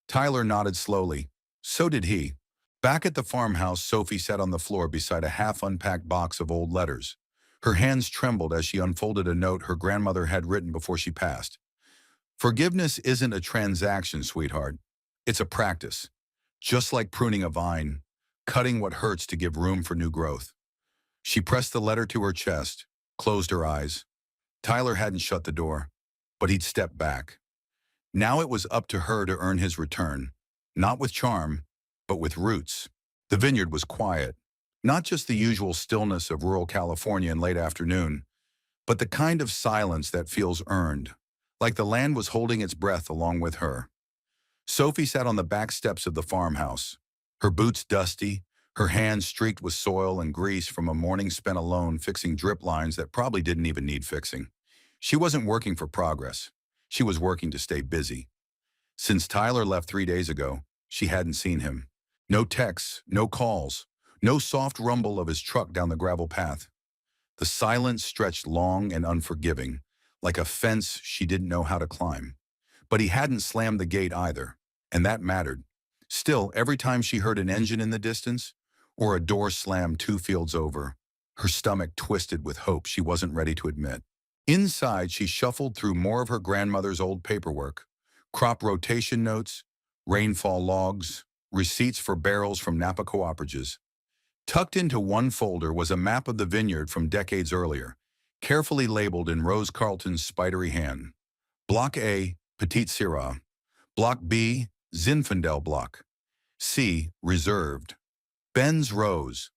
Tyler nodded slowly. So did he. Back at the farmhouse, Sophie sat on the floor beside a half-unpacked box of old letters. Her hands trembled as she unfolded a note her grandmother had written before she passed. "Forgiveness isn't a transaction, sweetheart. It's a practice. Just like pruning a vine, cutting what hurts to give room for new growth." She pressed the letter to her chest, closed her eyes. Tyler hadn't shut the door, but he'd stepped back. Now it was up to her to earn his return. not with charm, but with roots. The vineyard was quiet, not just the usual stillness of rural California in late afternoon, but the kind of silence that feels earned, like the land was holding its breath along with her. Sophie sat on the back steps of the farmhouse, her boots dusty, her hands streaked with soil and grease from a morning spent alone fixing drip lines that probably didn't even need fixing. She wasn't working for progress. She was working to stay busy. Since Tyler left 3 days ago, she hadn't seen him. No texts, no calls, no soft rumble of his truck down the gravel path. The silence stretched long and unforgiving, like a fence she didn't know how to climb. But he hadn't slammed the gate either, and that mattered. Still, every time she heard an engine in the distance, or a door slam 2 fields over, her stomach twisted with hope she wasn't ready to admit. Inside, she shuffled through more of her grandmother's old paperwork, crop rotation notes, rainfall logs, receipts for barrels from Napa cooperatives. Tucked into one folder was a map of the vineyard from decades earlier, carefully labeled in Rose Carlton's spidery hand. Block A, Petite Syrah. Block B, Zinfandel Block. C, Reserved. Ben's Rose.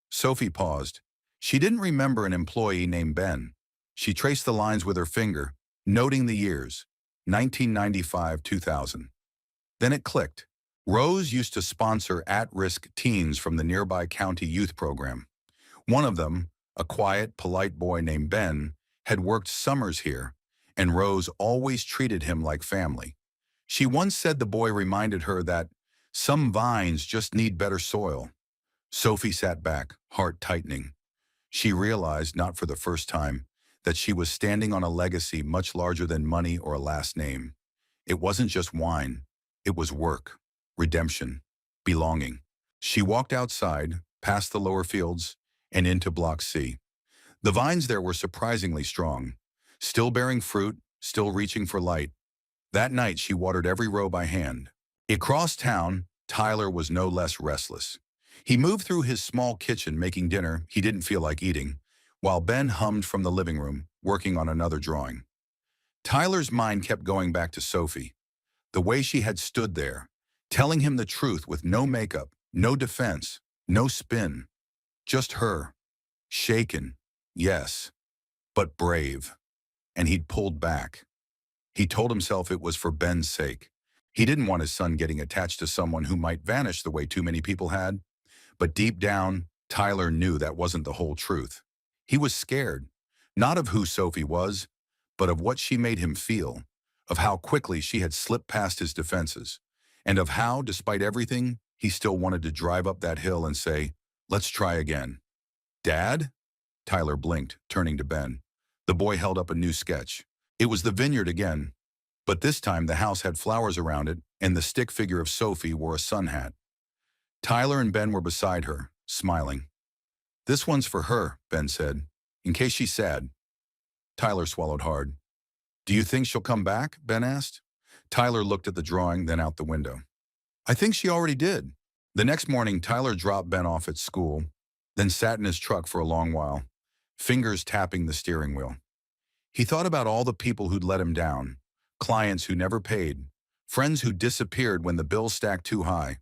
Sophie paused. She didn't remember an employee named Ben. She traced the lines with her finger, noting the years, 1995-2000. Then it clicked. Rose used to sponsor at-risk teens from the nearby county youth program. One of them, a quiet, polite boy named Ben, had worked summers here, and Rose always treated him like family. She once said the boy reminded her that some vines just need better soil. Sophie sat back, heart tightening. She realized, not for the first time, that she was standing on a legacy much larger than money or a last name. It wasn't just wine. It was work, redemption, belonging. She walked outside, past the lower fields, and into Block C. The vines there were surprisingly strong, still bearing fruit, still reaching for light. That night she watered every row by hand. Across town, Tyler was no less restless. He moved through his small kitchen making dinner he didn't feel like eating, while Ben hummed from the living room, working on another drawing. Tyler's mind kept going back to Sophie, the way she had stood there, telling him the truth with no makeup, no defense, no spin. Just her. Shaken, yes, but brave. And he'd pulled back. He told himself it was for Ben's sake. He didn't want his son getting attached to someone who might vanish the way too many people had. But deep down, Tyler knew that wasn't the whole truth. He was scared, not of who Sophie was, but of what she made him feel, of how quickly she had slipped past his defenses, and of how, despite everything, he still wanted to drive up that hill and say, "Let's try again." "Dad?" Tyler blinked, turning to Ben. The boy held up a new sketch. It was the vineyard again, but this time the house had flowers around it, and the stick figure of Sophie wore a sun hat. Tyler and Ben were beside her, smiling. "This one's for her," Ben said, "in case she's sad." Tyler swallowed hard. "Do you think she'll come back?" Ben asked. Tyler looked at the drawing, then out the window. "I think she already did." The next morning, Tyler dropped Ben off at school, then sat in his truck for a long while, fingers tapping the steering wheel. He thought about all the people who'd let him down, clients who never paid, friends who disappeared when the bills stacked too high,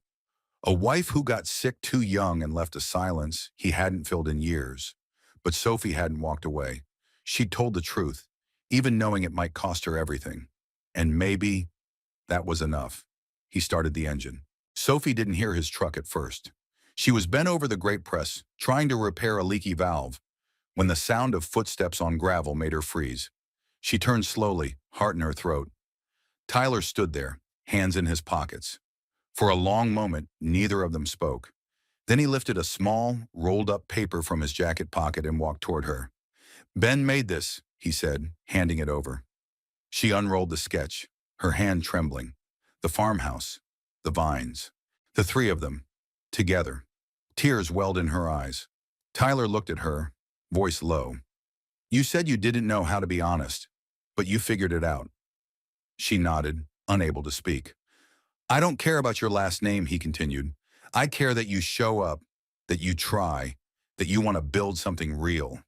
a wife who got sick too young and left a silence he hadn't filled in years. But Sophie hadn't walked away. She'd told the truth, even knowing it might cost her everything. And maybe that was enough. He started the engine. Sophie didn't hear his truck at first. She was bent over the grate press, trying to repair a leaky valve, when the sound of footsteps on gravel made her freeze. She turned slowly, heart in her throat. Tyler stood there, hands in his pockets. For a long moment, neither of them spoke. Then he lifted a small, rolled-up paper from his jacket pocket and walked toward her. "Ben made this," he said, handing it over. She unrolled the sketch, her hand trembling. The farmhouse, the vines, the three of them, together. Tears welled in her eyes. Tyler looked at her, voice low. "You said you didn't know how to be honest, but you figured it out." She nodded, unable to speak. "I don't care about your last name," he continued. "I care that you show up, that you try, that you want to build something real."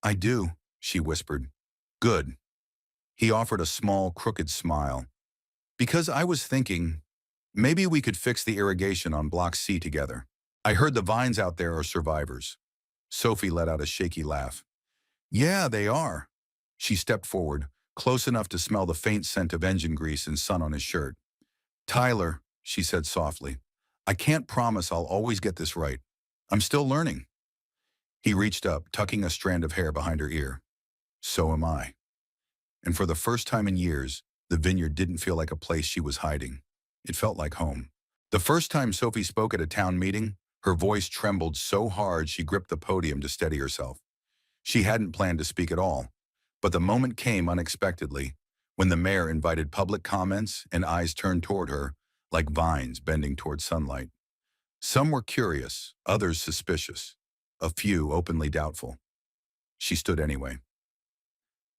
"I do," she whispered. "Good." He offered a small, crooked smile. "Because I was thinking, Maybe we could fix the irrigation on Block C together. I heard the vines out there are survivors. Sophie let out a shaky laugh. Yeah, they are. She stepped forward, close enough to smell the faint scent of engine grease and sun on his shirt. Tyler, she said softly, I can't promise I'll always get this right. I'm still learning. He reached up, tucking a strand of hair behind her ear. So am I. And for the first time in years, the vineyard didn't feel like a place she was hiding. It felt like home. The first time Sophie spoke at a town meeting, her voice trembled so hard she gripped the podium to steady herself. She hadn't planned to speak at all, but the moment came unexpectedly, when the mayor invited public comments and eyes turned toward her, like vines bending toward sunlight. Some were curious, others suspicious, a few openly doubtful. She stood anyway.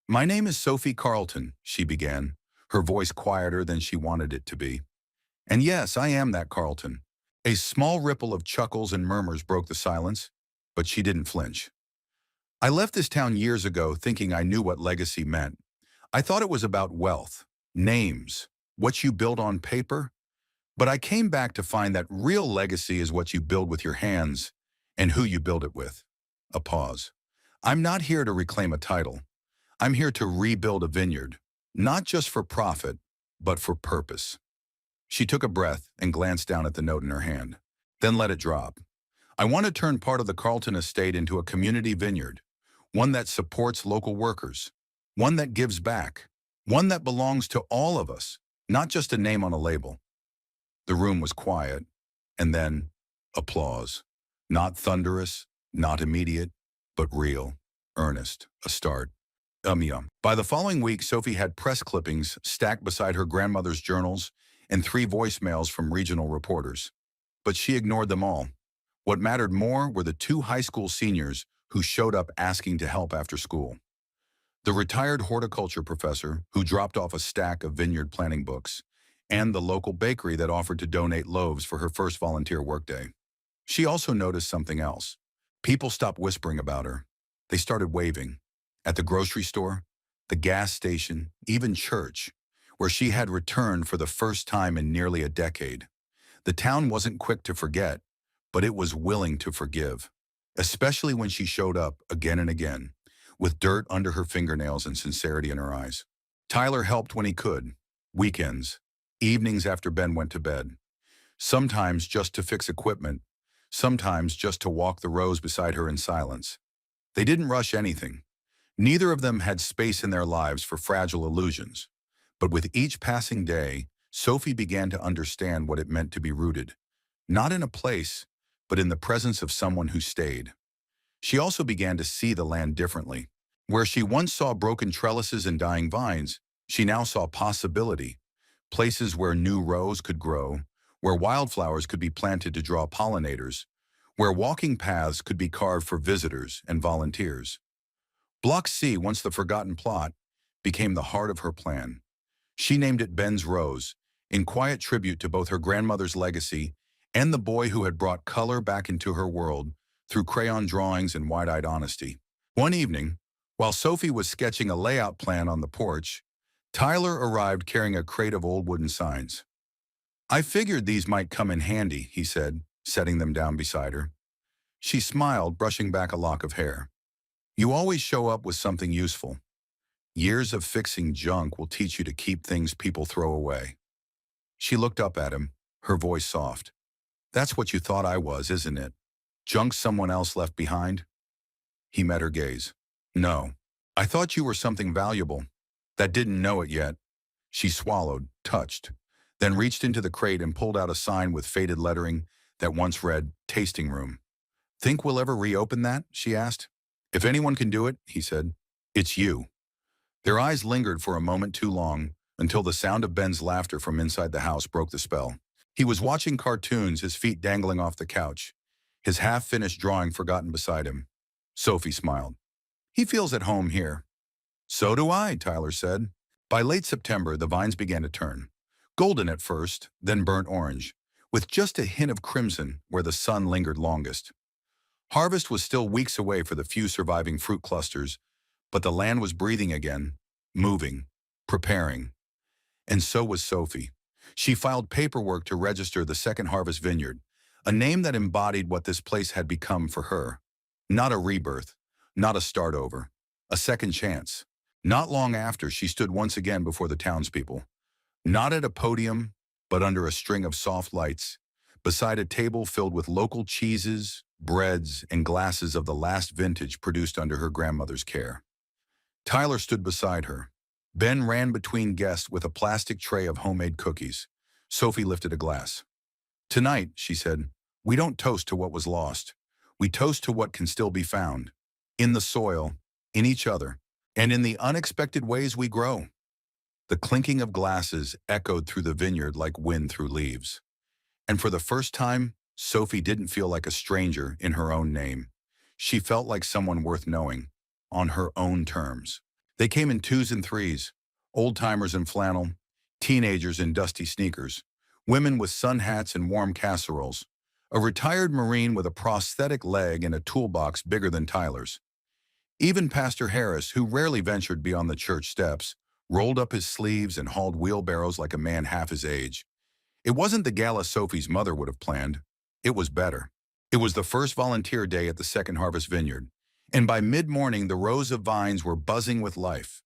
My name is Sophie Carlton, she began, her voice quieter than she wanted it to be. And yes, I am that Carlton. A small ripple of chuckles and murmurs broke the silence, but she didn't flinch. I left this town years ago thinking I knew what legacy meant. I thought it was about wealth, names, what you build on paper. But I came back to find that real legacy is what you build with your hands and who you build it with. A pause. I'm not here to reclaim a title. I'm here to rebuild a vineyard, not just for profit, but for purpose. She took a breath and glanced down at the note in her hand, then let it drop. I want to turn part of the Carlton estate into a community vineyard, one that supports local workers, one that gives back, one that belongs to all of us, not just a name on a label. The room was quiet, and then applause. Not thunderous, not immediate, but real, earnest, a start. Yum. By the following week, Sophie had press clippings stacked beside her grandmother's journals and 3 voicemails from regional reporters. But she ignored them all. What mattered more were the 2 high school seniors who showed up asking to help after school. The retired horticulture professor who dropped off a stack of vineyard planning books, and the local bakery that offered to donate loaves for her first volunteer workday. She also noticed something else. People stopped whispering about her. They started waving. At the grocery store, the gas station, even church, where she had returned for the first time in nearly a decade. The town wasn't quick to forget, but it was willing to forgive, especially when she showed up again and again, with dirt under her fingernails and sincerity in her eyes. Tyler helped when he could, weekends, evenings after Ben went to bed, sometimes just to fix equipment, sometimes just to walk the rows beside her in silence. They didn't rush anything. Neither of them had space in their lives for fragile illusions. But with each passing day, Sophie began to understand what it meant to be rooted, not in a place, but in the presence of someone who stayed. She also began to see the land differently. Where she once saw broken trellises and dying vines, she now saw possibility, places where new rows could grow, where wildflowers could be planted to draw pollinators, where walking paths could be carved for visitors and volunteers. Block C, once the forgotten plot, became the heart of her plan. She named it Ben's Rose, in quiet tribute to both her grandmother's legacy and the boy who had brought color back into her world through crayon drawings and wide-eyed honesty. One evening, while Sophie was sketching a layout plan on the porch, Tyler arrived carrying a crate of old wooden signs. I figured these might come in handy, he said, setting them down beside her. She smiled, brushing back a lock of hair. You always show up with something useful. Years of fixing junk will teach you to keep things people throw away. She looked up at him, her voice soft. That's what you thought I was, isn't it? Junk someone else left behind? He met her gaze. No, I thought you were something valuable. That didn't know it yet. She swallowed, touched, then reached into the crate and pulled out a sign with faded lettering that once read, Tasting Room. Think we'll ever reopen that? She asked. If anyone can do it, he said, it's you. Their eyes lingered for a moment too long, until the sound of Ben's laughter from inside the house broke the spell. He was watching cartoons, his feet dangling off the couch, his half-finished drawing forgotten beside him. Sophie smiled. He feels at home here. So do I, Tyler said. By late September, the vines began to turn. Golden at first, then burnt orange, with just a hint of crimson where the sun lingered longest. Harvest was still weeks away for the few surviving fruit clusters, but the land was breathing again, moving, preparing. And so was Sophie. She filed paperwork to register the Second Harvest Vineyard, a name that embodied what this place had become for her. Not a rebirth, not a start over, a second chance. Not long after, she stood once again before the townspeople, not at a podium, but under a string of soft lights, beside a table filled with local cheeses, breads, and glasses of the last vintage produced under her grandmother's care. Tyler stood beside her. Ben ran between guests with a plastic tray of homemade cookies. Sophie lifted a glass. "Tonight," she said, "we don't toast to what was lost. We toast to what can still be found. In the soil, in each other, and in the unexpected ways we grow." The clinking of glasses echoed through the vineyard like wind through leaves. And for the first time, Sophie didn't feel like a stranger in her own name. She felt like someone worth knowing, on her own terms. They came in twos and threes, old-timers in flannel, teenagers in dusty sneakers, women with sun hats and warm casseroles, a retired Marine with a prosthetic leg and a toolbox bigger than Tyler's. Even Pastor Harris, who rarely ventured beyond the church steps, rolled up his sleeves and hauled wheelbarrows like a man half his age. It wasn't the gala Sophie's mother would have planned. It was better. It was the first volunteer day at the Second Harvest Vineyard, and by mid-morning the rows of vines were buzzing with life.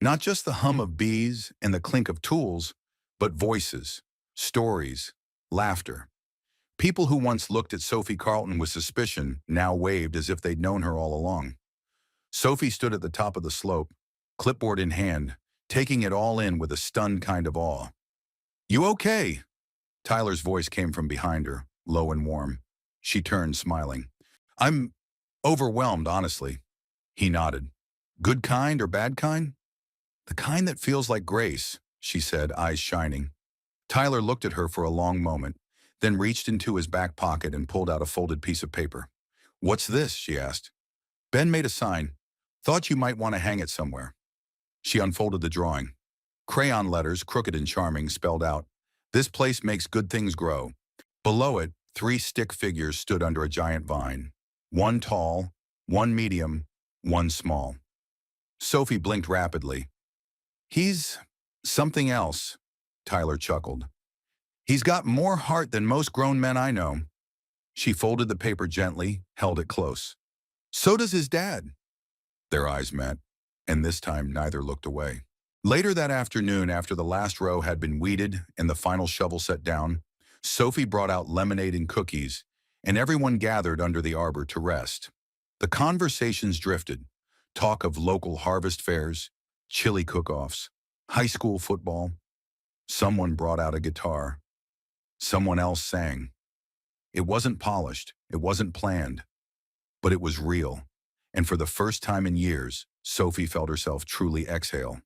Not just the hum of bees and the clink of tools, but voices, stories, laughter. People who once looked at Sophie Carlton with suspicion now waved as if they'd known her all along. Sophie stood at the top of the slope, clipboard in hand, taking it all in with a stunned kind of awe. "You okay?" Tyler's voice came from behind her, low and warm. She turned, smiling. "I'm overwhelmed, honestly." He nodded. "Good kind or bad kind?" "The kind that feels like grace," she said, eyes shining. Tyler looked at her for a long moment, then reached into his back pocket and pulled out a folded piece of paper. "What's this?" she asked. Ben made a sign. "Thought you might want to hang it somewhere." She unfolded the drawing. Crayon letters, crooked and charming, spelled out, "This place makes good things grow." Below it, 3 stick figures stood under a giant vine. One tall, one medium, one small. Sophie blinked rapidly. "He's something else," Tyler chuckled. "He's got more heart than most grown men I know." She folded the paper gently, held it close. "So does his dad." Their eyes met, and this time neither looked away. Later that afternoon, after the last row had been weeded and the final shovel set down, Sophie brought out lemonade and cookies, and everyone gathered under the arbor to rest. The conversations drifted. Talk of local harvest fairs, chili cook-offs, high school football. Someone brought out a guitar. Someone else sang. It wasn't polished, it wasn't planned, but it was real. And for the first time in years, Sophie felt herself truly exhale.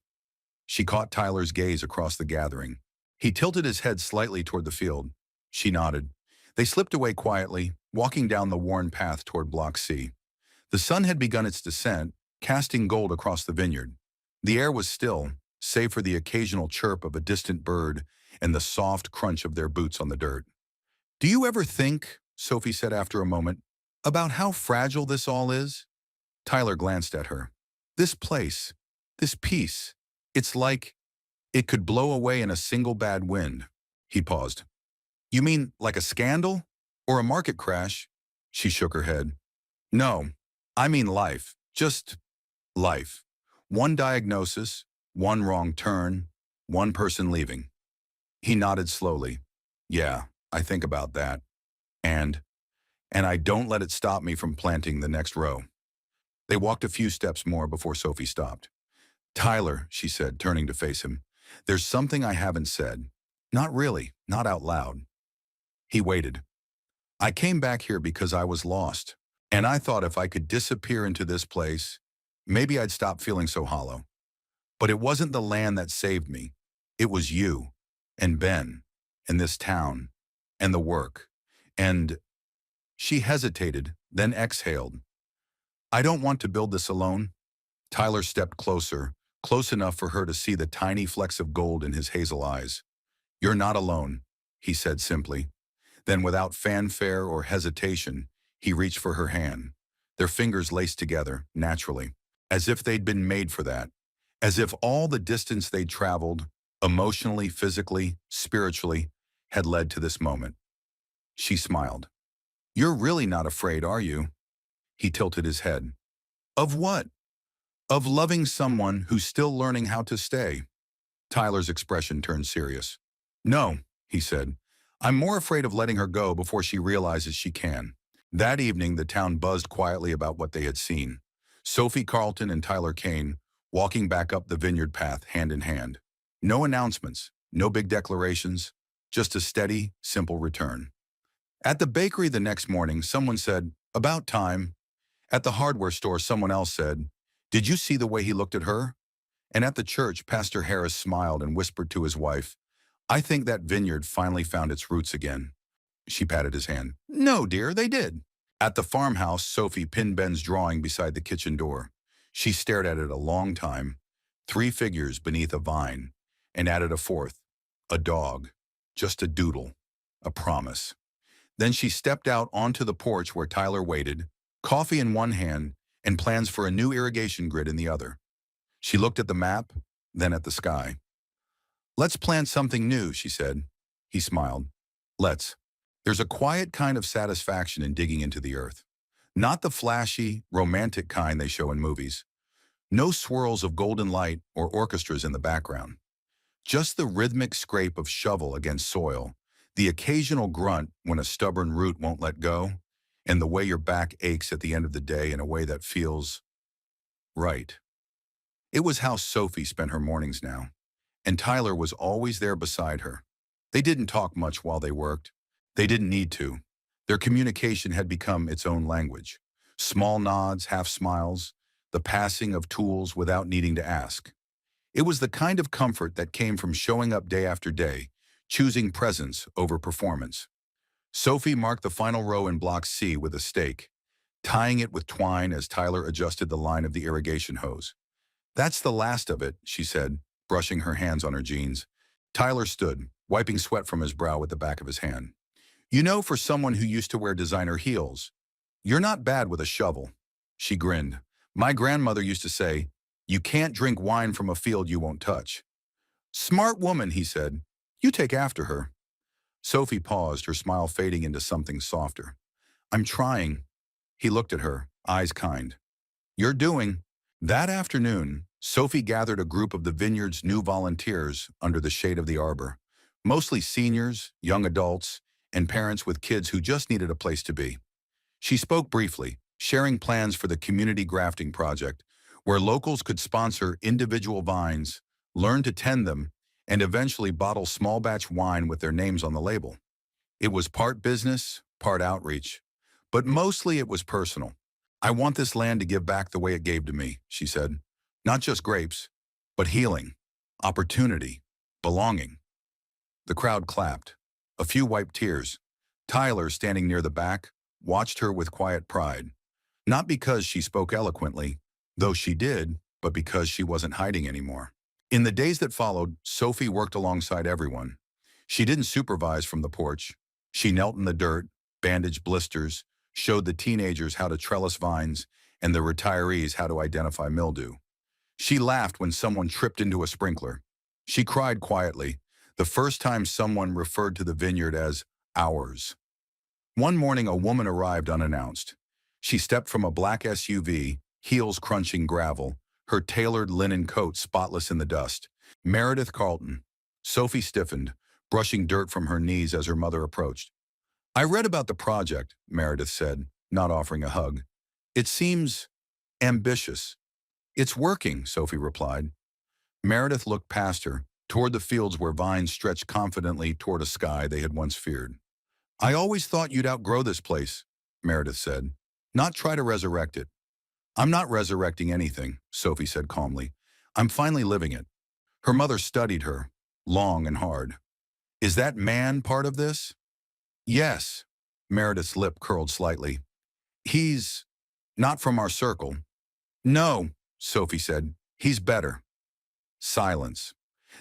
She caught Tyler's gaze across the gathering. He tilted his head slightly toward the field. She nodded. They slipped away quietly, walking down the worn path toward Block C. The sun had begun its descent, casting gold across the vineyard. The air was still, save for the occasional chirp of a distant bird and the soft crunch of their boots on the dirt. "Do you ever think," Sophie said after a moment, "about how fragile this all is?" Tyler glanced at her. "This place, this peace, it's like it could blow away in a single bad wind." He paused. "You mean like a scandal? Or a market crash?" She shook her head. "No, I mean life. Just life. One diagnosis, one wrong turn, one person leaving." He nodded slowly. "Yeah, I think about that. And I don't let it stop me from planting the next row." They walked a few steps more before Sophie stopped. "Tyler," she said, turning to face him, "there's something I haven't said. Not really, not out loud." He waited. "I came back here because I was lost, and I thought if I could disappear into this place, maybe I'd stop feeling so hollow. But it wasn't the land that saved me. It was you, and Ben, and this town, and the work, and—" She hesitated, then exhaled. "I don't want to build this alone." Tyler stepped closer, close enough for her to see the tiny flecks of gold in his hazel eyes. "You're not alone," he said simply. Then without fanfare or hesitation, he reached for her hand. Their fingers laced together, naturally, as if they'd been made for that, as if all the distance they'd traveled, emotionally, physically, spiritually, had led to this moment. She smiled. "You're really not afraid, are you?" He tilted his head. "Of what?" "Of loving someone who's still learning how to stay." Tyler's expression turned serious. "No," he said. "I'm more afraid of letting her go before she realizes she can." That evening, the town buzzed quietly about what they had seen. Sophie Carlton and Tyler Kane walking back up the Vineyard path hand in hand. No announcements, no big declarations, just a steady, simple return. At the bakery the next morning, someone said, "About time." At the hardware store, someone else said, "Did you see the way he looked at her?" And at the church, Pastor Harris smiled and whispered to his wife, "I think that vineyard finally found its roots again." She patted his hand. "No, dear, they did." At the farmhouse, Sophie pinned Ben's drawing beside the kitchen door. She stared at it a long time, 3 figures beneath a vine, and added a fourth, a dog, just a doodle, a promise. Then she stepped out onto the porch where Tyler waited, coffee in one hand and plans for a new irrigation grid in the other. She looked at the map, then at the sky. "Let's plant something new," she said. He smiled. "Let's." There's a quiet kind of satisfaction in digging into the earth. Not the flashy, romantic kind they show in movies. No swirls of golden light or orchestras in the background. Just the rhythmic scrape of shovel against soil, the occasional grunt when a stubborn root won't let go, and the way your back aches at the end of the day in a way that feels right. It was how Sophie spent her mornings now, and Tyler was always there beside her. They didn't talk much while they worked. They didn't need to. Their communication had become its own language. Small nods, half smiles, the passing of tools without needing to ask. It was the kind of comfort that came from showing up day after day, choosing presence over performance. Sophie marked the final row in Block C with a stake, tying it with twine as Tyler adjusted the line of the irrigation hose. "That's the last of it," she said, brushing her hands on her jeans. Tyler stood, wiping sweat from his brow with the back of his hand. "You know, for someone who used to wear designer heels, you're not bad with a shovel." She grinned. "My grandmother used to say, 'You can't drink wine from a field you won't touch.'" "Smart woman," he said. "You take after her." Sophie paused, her smile fading into something softer. "I'm trying." He looked at her, eyes kind. "You're doing." That afternoon, Sophie gathered a group of the Vineyard's new volunteers under the shade of the arbor. Mostly seniors, young adults, and parents with kids who just needed a place to be. She spoke briefly, sharing plans for the community grafting project, where locals could sponsor individual vines, learn to tend them, and eventually bottle small batch wine with their names on the label. It was part business, part outreach, but mostly it was personal. "I want this land to give back the way it gave to me," she said. "Not just grapes, but healing, opportunity, belonging." The crowd clapped. A few wiped tears. Tyler, standing near the back, watched her with quiet pride. Not because she spoke eloquently, though she did, but because she wasn't hiding anymore. In the days that followed, Sophie worked alongside everyone. She didn't supervise from the porch. She knelt in the dirt, bandaged blisters, showed the teenagers how to trellis vines, and the retirees how to identify mildew. She laughed when someone tripped into a sprinkler. She cried quietly, the first time someone referred to the vineyard as ours. One morning, a woman arrived unannounced. She stepped from a black SUV, heels crunching gravel, her tailored linen coat spotless in the dust. Meredith Carlton. Sophie stiffened, brushing dirt from her knees as her mother approached. "I read about the project," Meredith said, not offering a hug. "It seems ambitious." "It's working," Sophie replied. Meredith looked past her, toward the fields where vines stretched confidently toward a sky they had once feared. "I always thought you'd outgrow this place," Meredith said, "not try to resurrect it." "I'm not resurrecting anything," Sophie said calmly. "I'm finally living it." Her mother studied her, long and hard. "Is that man part of this?" "Yes." Meredith's lip curled slightly. "He's not from our circle." "No," Sophie said. "He's better." Silence.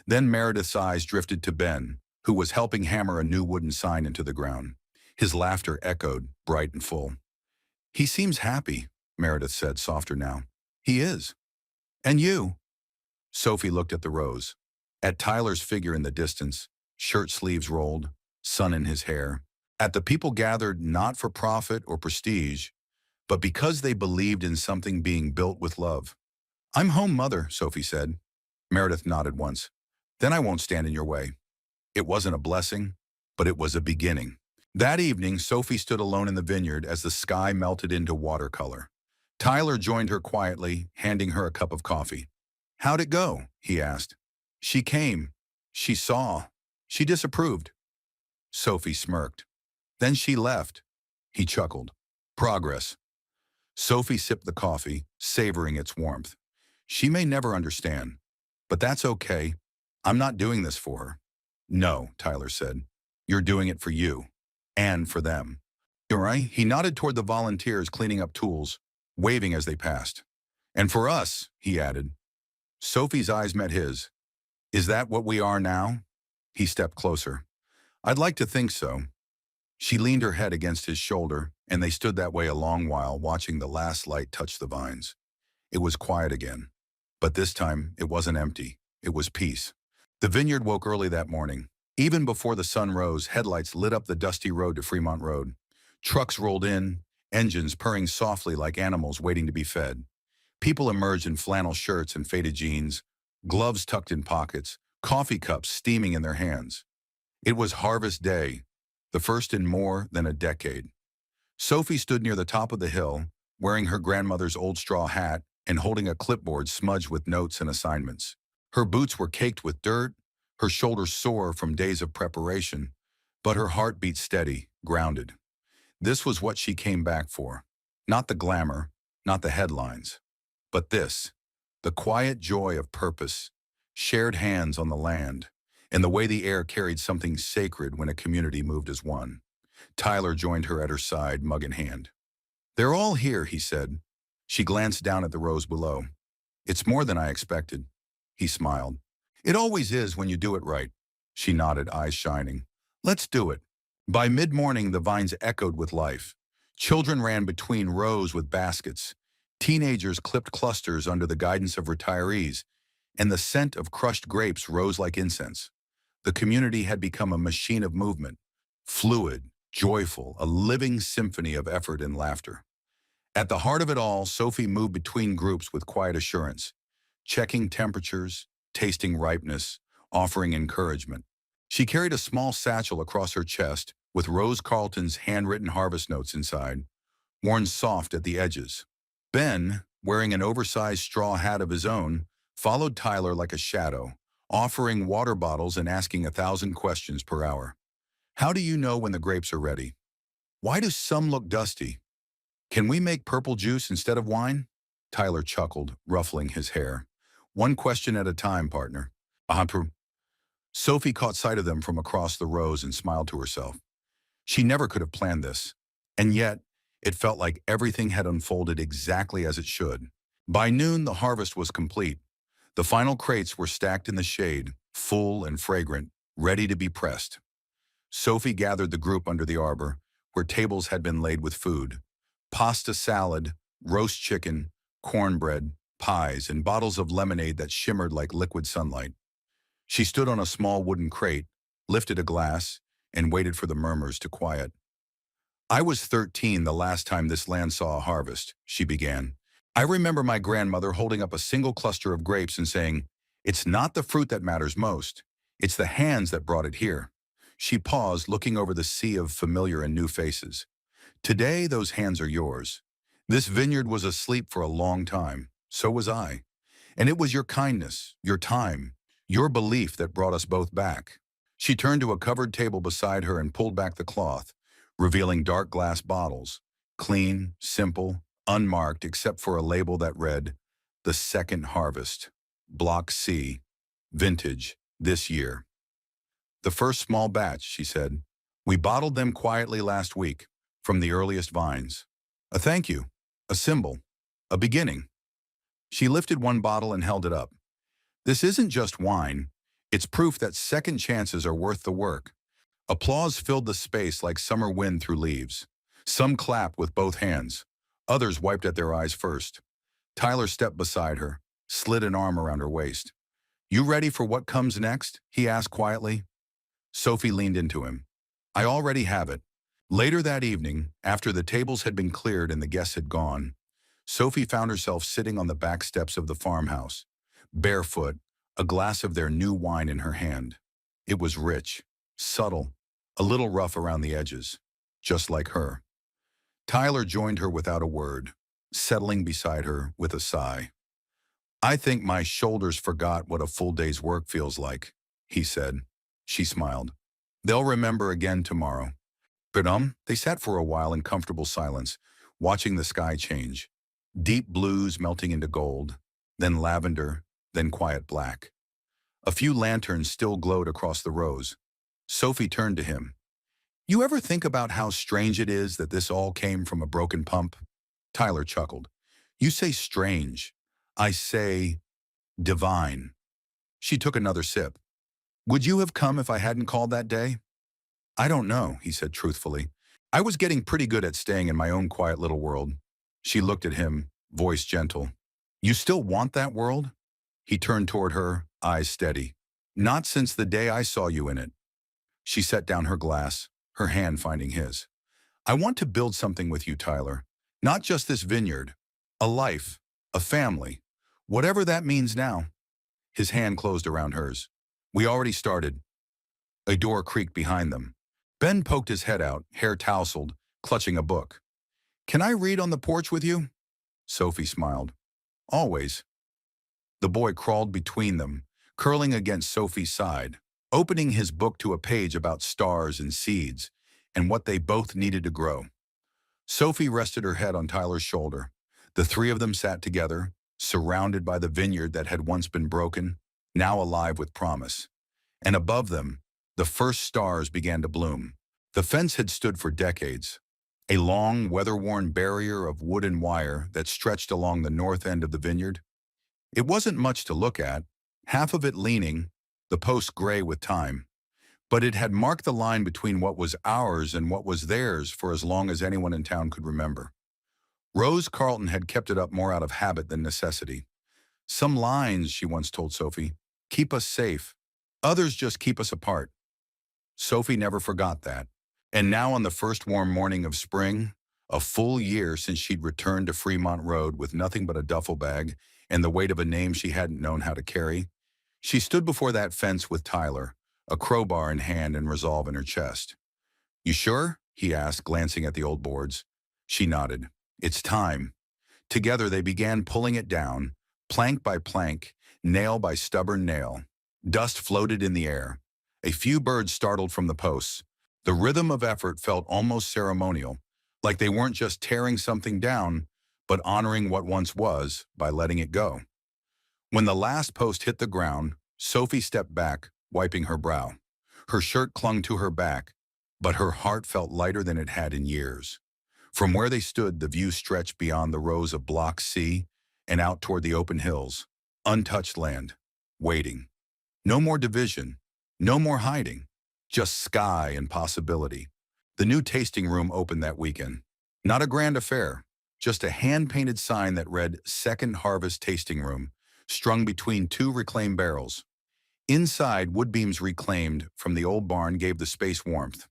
Then Meredith's eyes drifted to Ben, who was helping hammer a new wooden sign into the ground. His laughter echoed, bright and full. "He seems happy," Meredith said, softer now. "He is." "And you?" Sophie looked at the rose. At Tyler's figure in the distance, shirt sleeves rolled, sun in his hair. At the people gathered not for profit or prestige, but because they believed in something being built with love. "I'm home, Mother," Sophie said. Meredith nodded once. "Then I won't stand in your way." It wasn't a blessing, but it was a beginning. That evening, Sophie stood alone in the vineyard as the sky melted into watercolor. Tyler joined her quietly, handing her a cup of coffee. "How'd it go?" he asked. "She came. She saw. She disapproved." Sophie smirked. "Then she left." He chuckled. "Progress." Sophie sipped the coffee, savoring its warmth. "She may never understand, but that's okay. I'm not doing this for her." "No," Tyler said. "You're doing it for you. And for them." "You're right." He nodded toward the volunteers cleaning up tools, waving as they passed. "And for us," he added. Sophie's eyes met his. "Is that what we are now?" He stepped closer. "I'd like to think so." She leaned her head against his shoulder, and they stood that way a long while, watching the last light touch the vines. It was quiet again. But this time, it wasn't empty. It was peace. The vineyard woke early that morning. Even before the sun rose, headlights lit up the dusty road to Fremont Road. Trucks rolled in, engines purring softly like animals waiting to be fed. People emerged in flannel shirts and faded jeans, gloves tucked in pockets, coffee cups steaming in their hands. It was harvest day, the first in more than a decade. Sophie stood near the top of the hill, wearing her grandmother's old straw hat and holding a clipboard smudged with notes and assignments. Her boots were caked with dirt, her shoulders sore from days of preparation, but her heart beat steady, grounded. This was what she came back for. Not the glamour, not the headlines, but this, the quiet joy of purpose, shared hands on the land, and the way the air carried something sacred when a community moved as one. Tyler joined her at her side, mug in hand. "They're all here," he said. She glanced down at the rows below. "It's more than I expected." He smiled. "It always is when you do it right." She nodded, eyes shining. "Let's do it." By mid-morning, the vines echoed with life. Children ran between rows with baskets. Teenagers clipped clusters under the guidance of retirees, and the scent of crushed grapes rose like incense. The community had become a machine of movement, fluid, joyful, a living symphony of effort and laughter. At the heart of it all, Sophie moved between groups with quiet assurance, checking temperatures, tasting ripeness, offering encouragement. She carried a small satchel across her chest with Rose Carlton's handwritten harvest notes inside, worn soft at the edges. Ben, wearing an oversized straw hat of his own, followed Tyler like a shadow, offering water bottles and asking 1,000 questions per hour. "How do you know when the grapes are ready? Why do some look dusty? Can we make purple juice instead of wine?" Tyler chuckled, ruffling his hair. "One question at a time, partner." Sophie caught sight of them from across the rows and smiled to herself. She never could have planned this, and yet it felt like everything had unfolded exactly as it should. By noon, the harvest was complete. The final crates were stacked in the shade, full and fragrant, ready to be pressed. Sophie gathered the group under the arbor, where tables had been laid with food. Pasta salad, roast chicken, cornbread, pies, and bottles of lemonade that shimmered like liquid sunlight. She stood on a small wooden crate, lifted a glass, and waited for the murmurs to quiet. "I was 13 the last time this land saw a harvest," she began. "I remember my grandmother holding up a single cluster of grapes and saying, 'It's not the fruit that matters most. It's the hands that brought it here.'" She paused, looking over the sea of familiar and new faces. "Today, those hands are yours. This vineyard was asleep for a long time. So was I. And it was your kindness, your time, your belief that brought us both back." She turned to a covered table beside her and pulled back the cloth, revealing dark glass bottles, clean, simple, unmarked except for a label that read, "The Second Harvest, Block C, Vintage, this year." "The first small batch," she said. "We bottled them quietly last week, from the earliest vines. A thank you, a symbol, a beginning." She lifted one bottle and held it up. "This isn't just wine. It's proof that second chances are worth the work." Applause filled the space like summer wind through leaves. Some clapped with both hands. Others wiped at their eyes first. Tyler stepped beside her, slid an arm around her waist. "You ready for what comes next?" he asked quietly. Sophie leaned into him. "I already have it." Later that evening, after the tables had been cleared and the guests had gone, Sophie found herself sitting on the back steps of the farmhouse, barefoot, a glass of their new wine in her hand. It was rich, subtle, a little rough around the edges, just like her. Tyler joined her without a word, settling beside her with a sigh. "I think my shoulders forgot what a full day's work feels like," he said. She smiled. "They'll remember again tomorrow." But they sat for a while in comfortable silence, watching the sky change. Deep blues melting into gold, then lavender, then quiet black. A few lanterns still glowed across the rows. Sophie turned to him. "You ever think about how strange it is that this all came from a broken pump?" Tyler chuckled. "You say strange. I say divine." She took another sip. "Would you have come if I hadn't called that day?" "I don't know," he said truthfully. "I was getting pretty good at staying in my own quiet little world." She looked at him, voice gentle. "You still want that world?" He turned toward her, eyes steady. "Not since the day I saw you in it." She set down her glass, her hand finding his. "I want to build something with you, Tyler. Not just this vineyard. A life, a family. Whatever that means now." His hand closed around hers. "We already started." A door creaked behind them. Ben poked his head out, hair tousled, clutching a book. "Can I read on the porch with you?" Sophie smiled. "Always." The boy crawled between them, curling against Sophie's side, opening his book to a page about stars and seeds, and what they both needed to grow. Sophie rested her head on Tyler's shoulder. The three of them sat together, surrounded by the vineyard that had once been broken, now alive with promise. And above them, the first stars began to bloom. The fence had stood for decades, a long, weather-worn barrier of wood and wire that stretched along the north end of the vineyard. It wasn't much to look at, half of it leaning, the posts gray with time, but it had marked the line between what was ours and what was theirs for as long as anyone in town could remember. Rose Carlton had kept it up more out of habit than necessity. "Some lines," she once told Sophie, "keep us safe. Others just keep us apart." Sophie never forgot that. And now on the first warm morning of spring, a full year since she'd returned to Fremont Road with nothing but a duffel bag and the weight of a name she hadn't known how to carry, she stood before that fence with Tyler, a crowbar in hand and resolve in her chest. "You sure?" he asked, glancing at the old boards. She nodded. "It's time." Together they began pulling it down, plank by plank, nail by stubborn nail. Dust floated in the air. A few birds startled from the posts. The rhythm of effort felt almost ceremonial, like they weren't just tearing something down, but honoring what once was by letting it go. When the last post hit the ground, Sophie stepped back, wiping her brow. Her shirt clung to her back, but her heart felt lighter than it had in years. From where they stood, the view stretched beyond the rows of Block C and out toward the open hills, untouched land, waiting. No more division, no more hiding, just sky and possibility. The new tasting room opened that weekend. Not a grand affair, just a hand-painted sign that read Second Harvest Tasting Room, strung between two reclaimed barrels. Inside, wood beams reclaimed from the old barn gave the space warmth.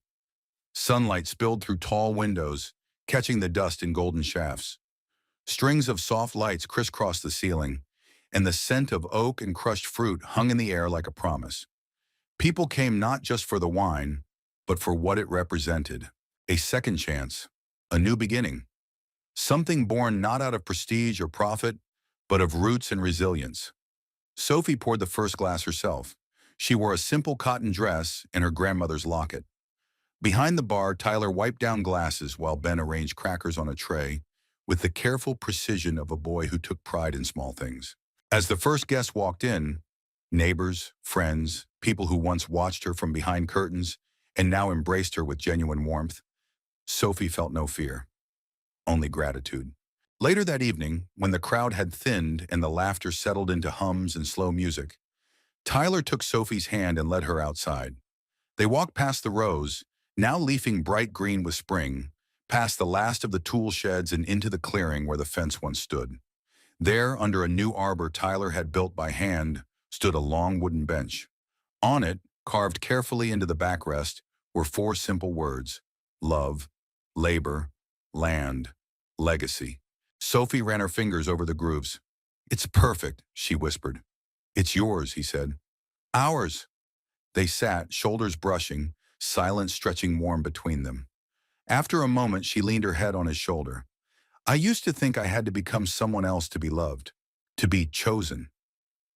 Sunlight spilled through tall windows, catching the dust in golden shafts. Strings of soft lights crisscrossed the ceiling, and the scent of oak and crushed fruit hung in the air like a promise. People came not just for the wine, but for what it represented. A second chance, a new beginning. Something born not out of prestige or profit, but of roots and resilience. Sophie poured the first glass herself. She wore a simple cotton dress and her grandmother's locket. Behind the bar, Tyler wiped down glasses while Ben arranged crackers on a tray with the careful precision of a boy who took pride in small things. As the first guest walked in, neighbors, friends, people who once watched her from behind curtains and now embraced her with genuine warmth, Sophie felt no fear, only gratitude. Later that evening, when the crowd had thinned and the laughter settled into hums and slow music, Tyler took Sophie's hand and led her outside. They walked past the rows, now leafing bright green with spring, past the last of the tool sheds and into the clearing where the fence once stood. There, under a new arbor Tyler had built by hand, stood a long wooden bench. On it, carved carefully into the backrest, were four simple words: love, labor, land, legacy. Sophie ran her fingers over the grooves. "It's perfect," she whispered. "It's yours," he said. "Ours." They sat, shoulders brushing, silence stretching warm between them. After a moment, she leaned her head on his shoulder. "I used to think I had to become someone else to be loved, to be chosen."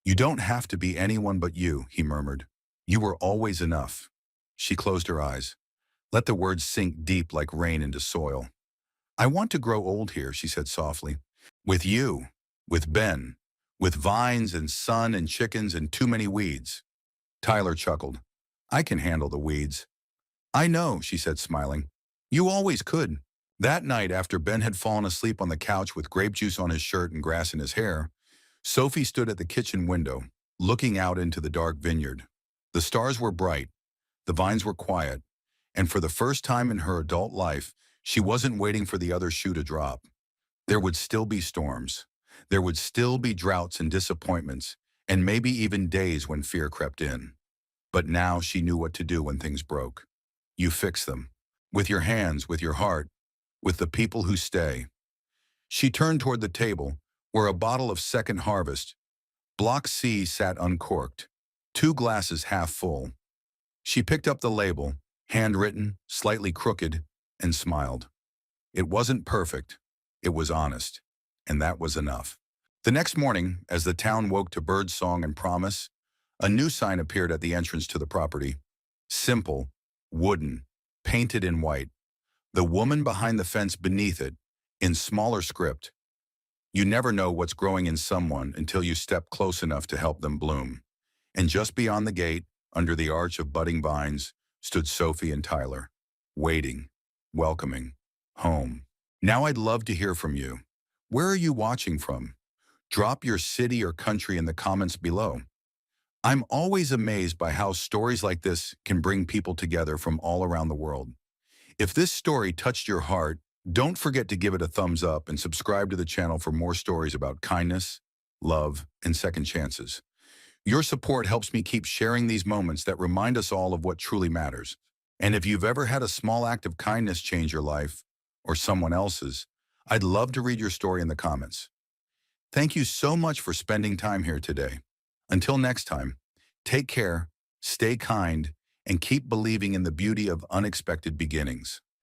"You don't have to be anyone but you," he murmured. "You were always enough." She closed her eyes. Let the words sink deep like rain into soil. "I want to grow old here," she said softly. "With you, with Ben, with vines and sun and chickens and too many weeds." Tyler chuckled. "I can handle the weeds." "I know," she said, smiling. "You always could." That night, after Ben had fallen asleep on the couch with grape juice on his shirt and grass in his hair, Sophie stood at the kitchen window, looking out into the dark vineyard. The stars were bright, the vines were quiet, and for the first time in her adult life, she wasn't waiting for the other shoe to drop. There would still be storms. There would still be droughts and disappointments, and maybe even days when fear crept in. But now she knew what to do when things broke. You fix them. With your hands, with your heart, with the people who stay. She turned toward the table, where a bottle of Second Harvest, Block C, sat uncorked, two glasses half full. She picked up the label, handwritten, slightly crooked, and smiled. It wasn't perfect. It was honest. And that was enough. The next morning, as the town woke to birdsong and promise, a new sign appeared at the entrance to the property. Simple, wooden, painted in white. The woman behind the fence beneath it, in smaller script. "You never know what's growing in someone until you step close enough to help them bloom." And just beyond the gate, under the arch of budding vines, stood Sophie and Tyler, waiting, welcoming, home. Now I'd love to hear from you. Where are you watching from? Drop your city or country in the comments below. I'm always amazed by how stories like this can bring people together from all around the world. If this story touched your heart, don't forget to give it a thumbs up and subscribe to the channel for more stories about kindness, love, and second chances. Your support helps me keep sharing these moments that remind us all of what truly matters. And if you've ever had a small act of kindness change your life, or someone else's, I'd love to read your story in the comments. Thank you so much for spending time here today. Until next time, take care, stay kind, and keep believing in the beauty of unexpected beginnings.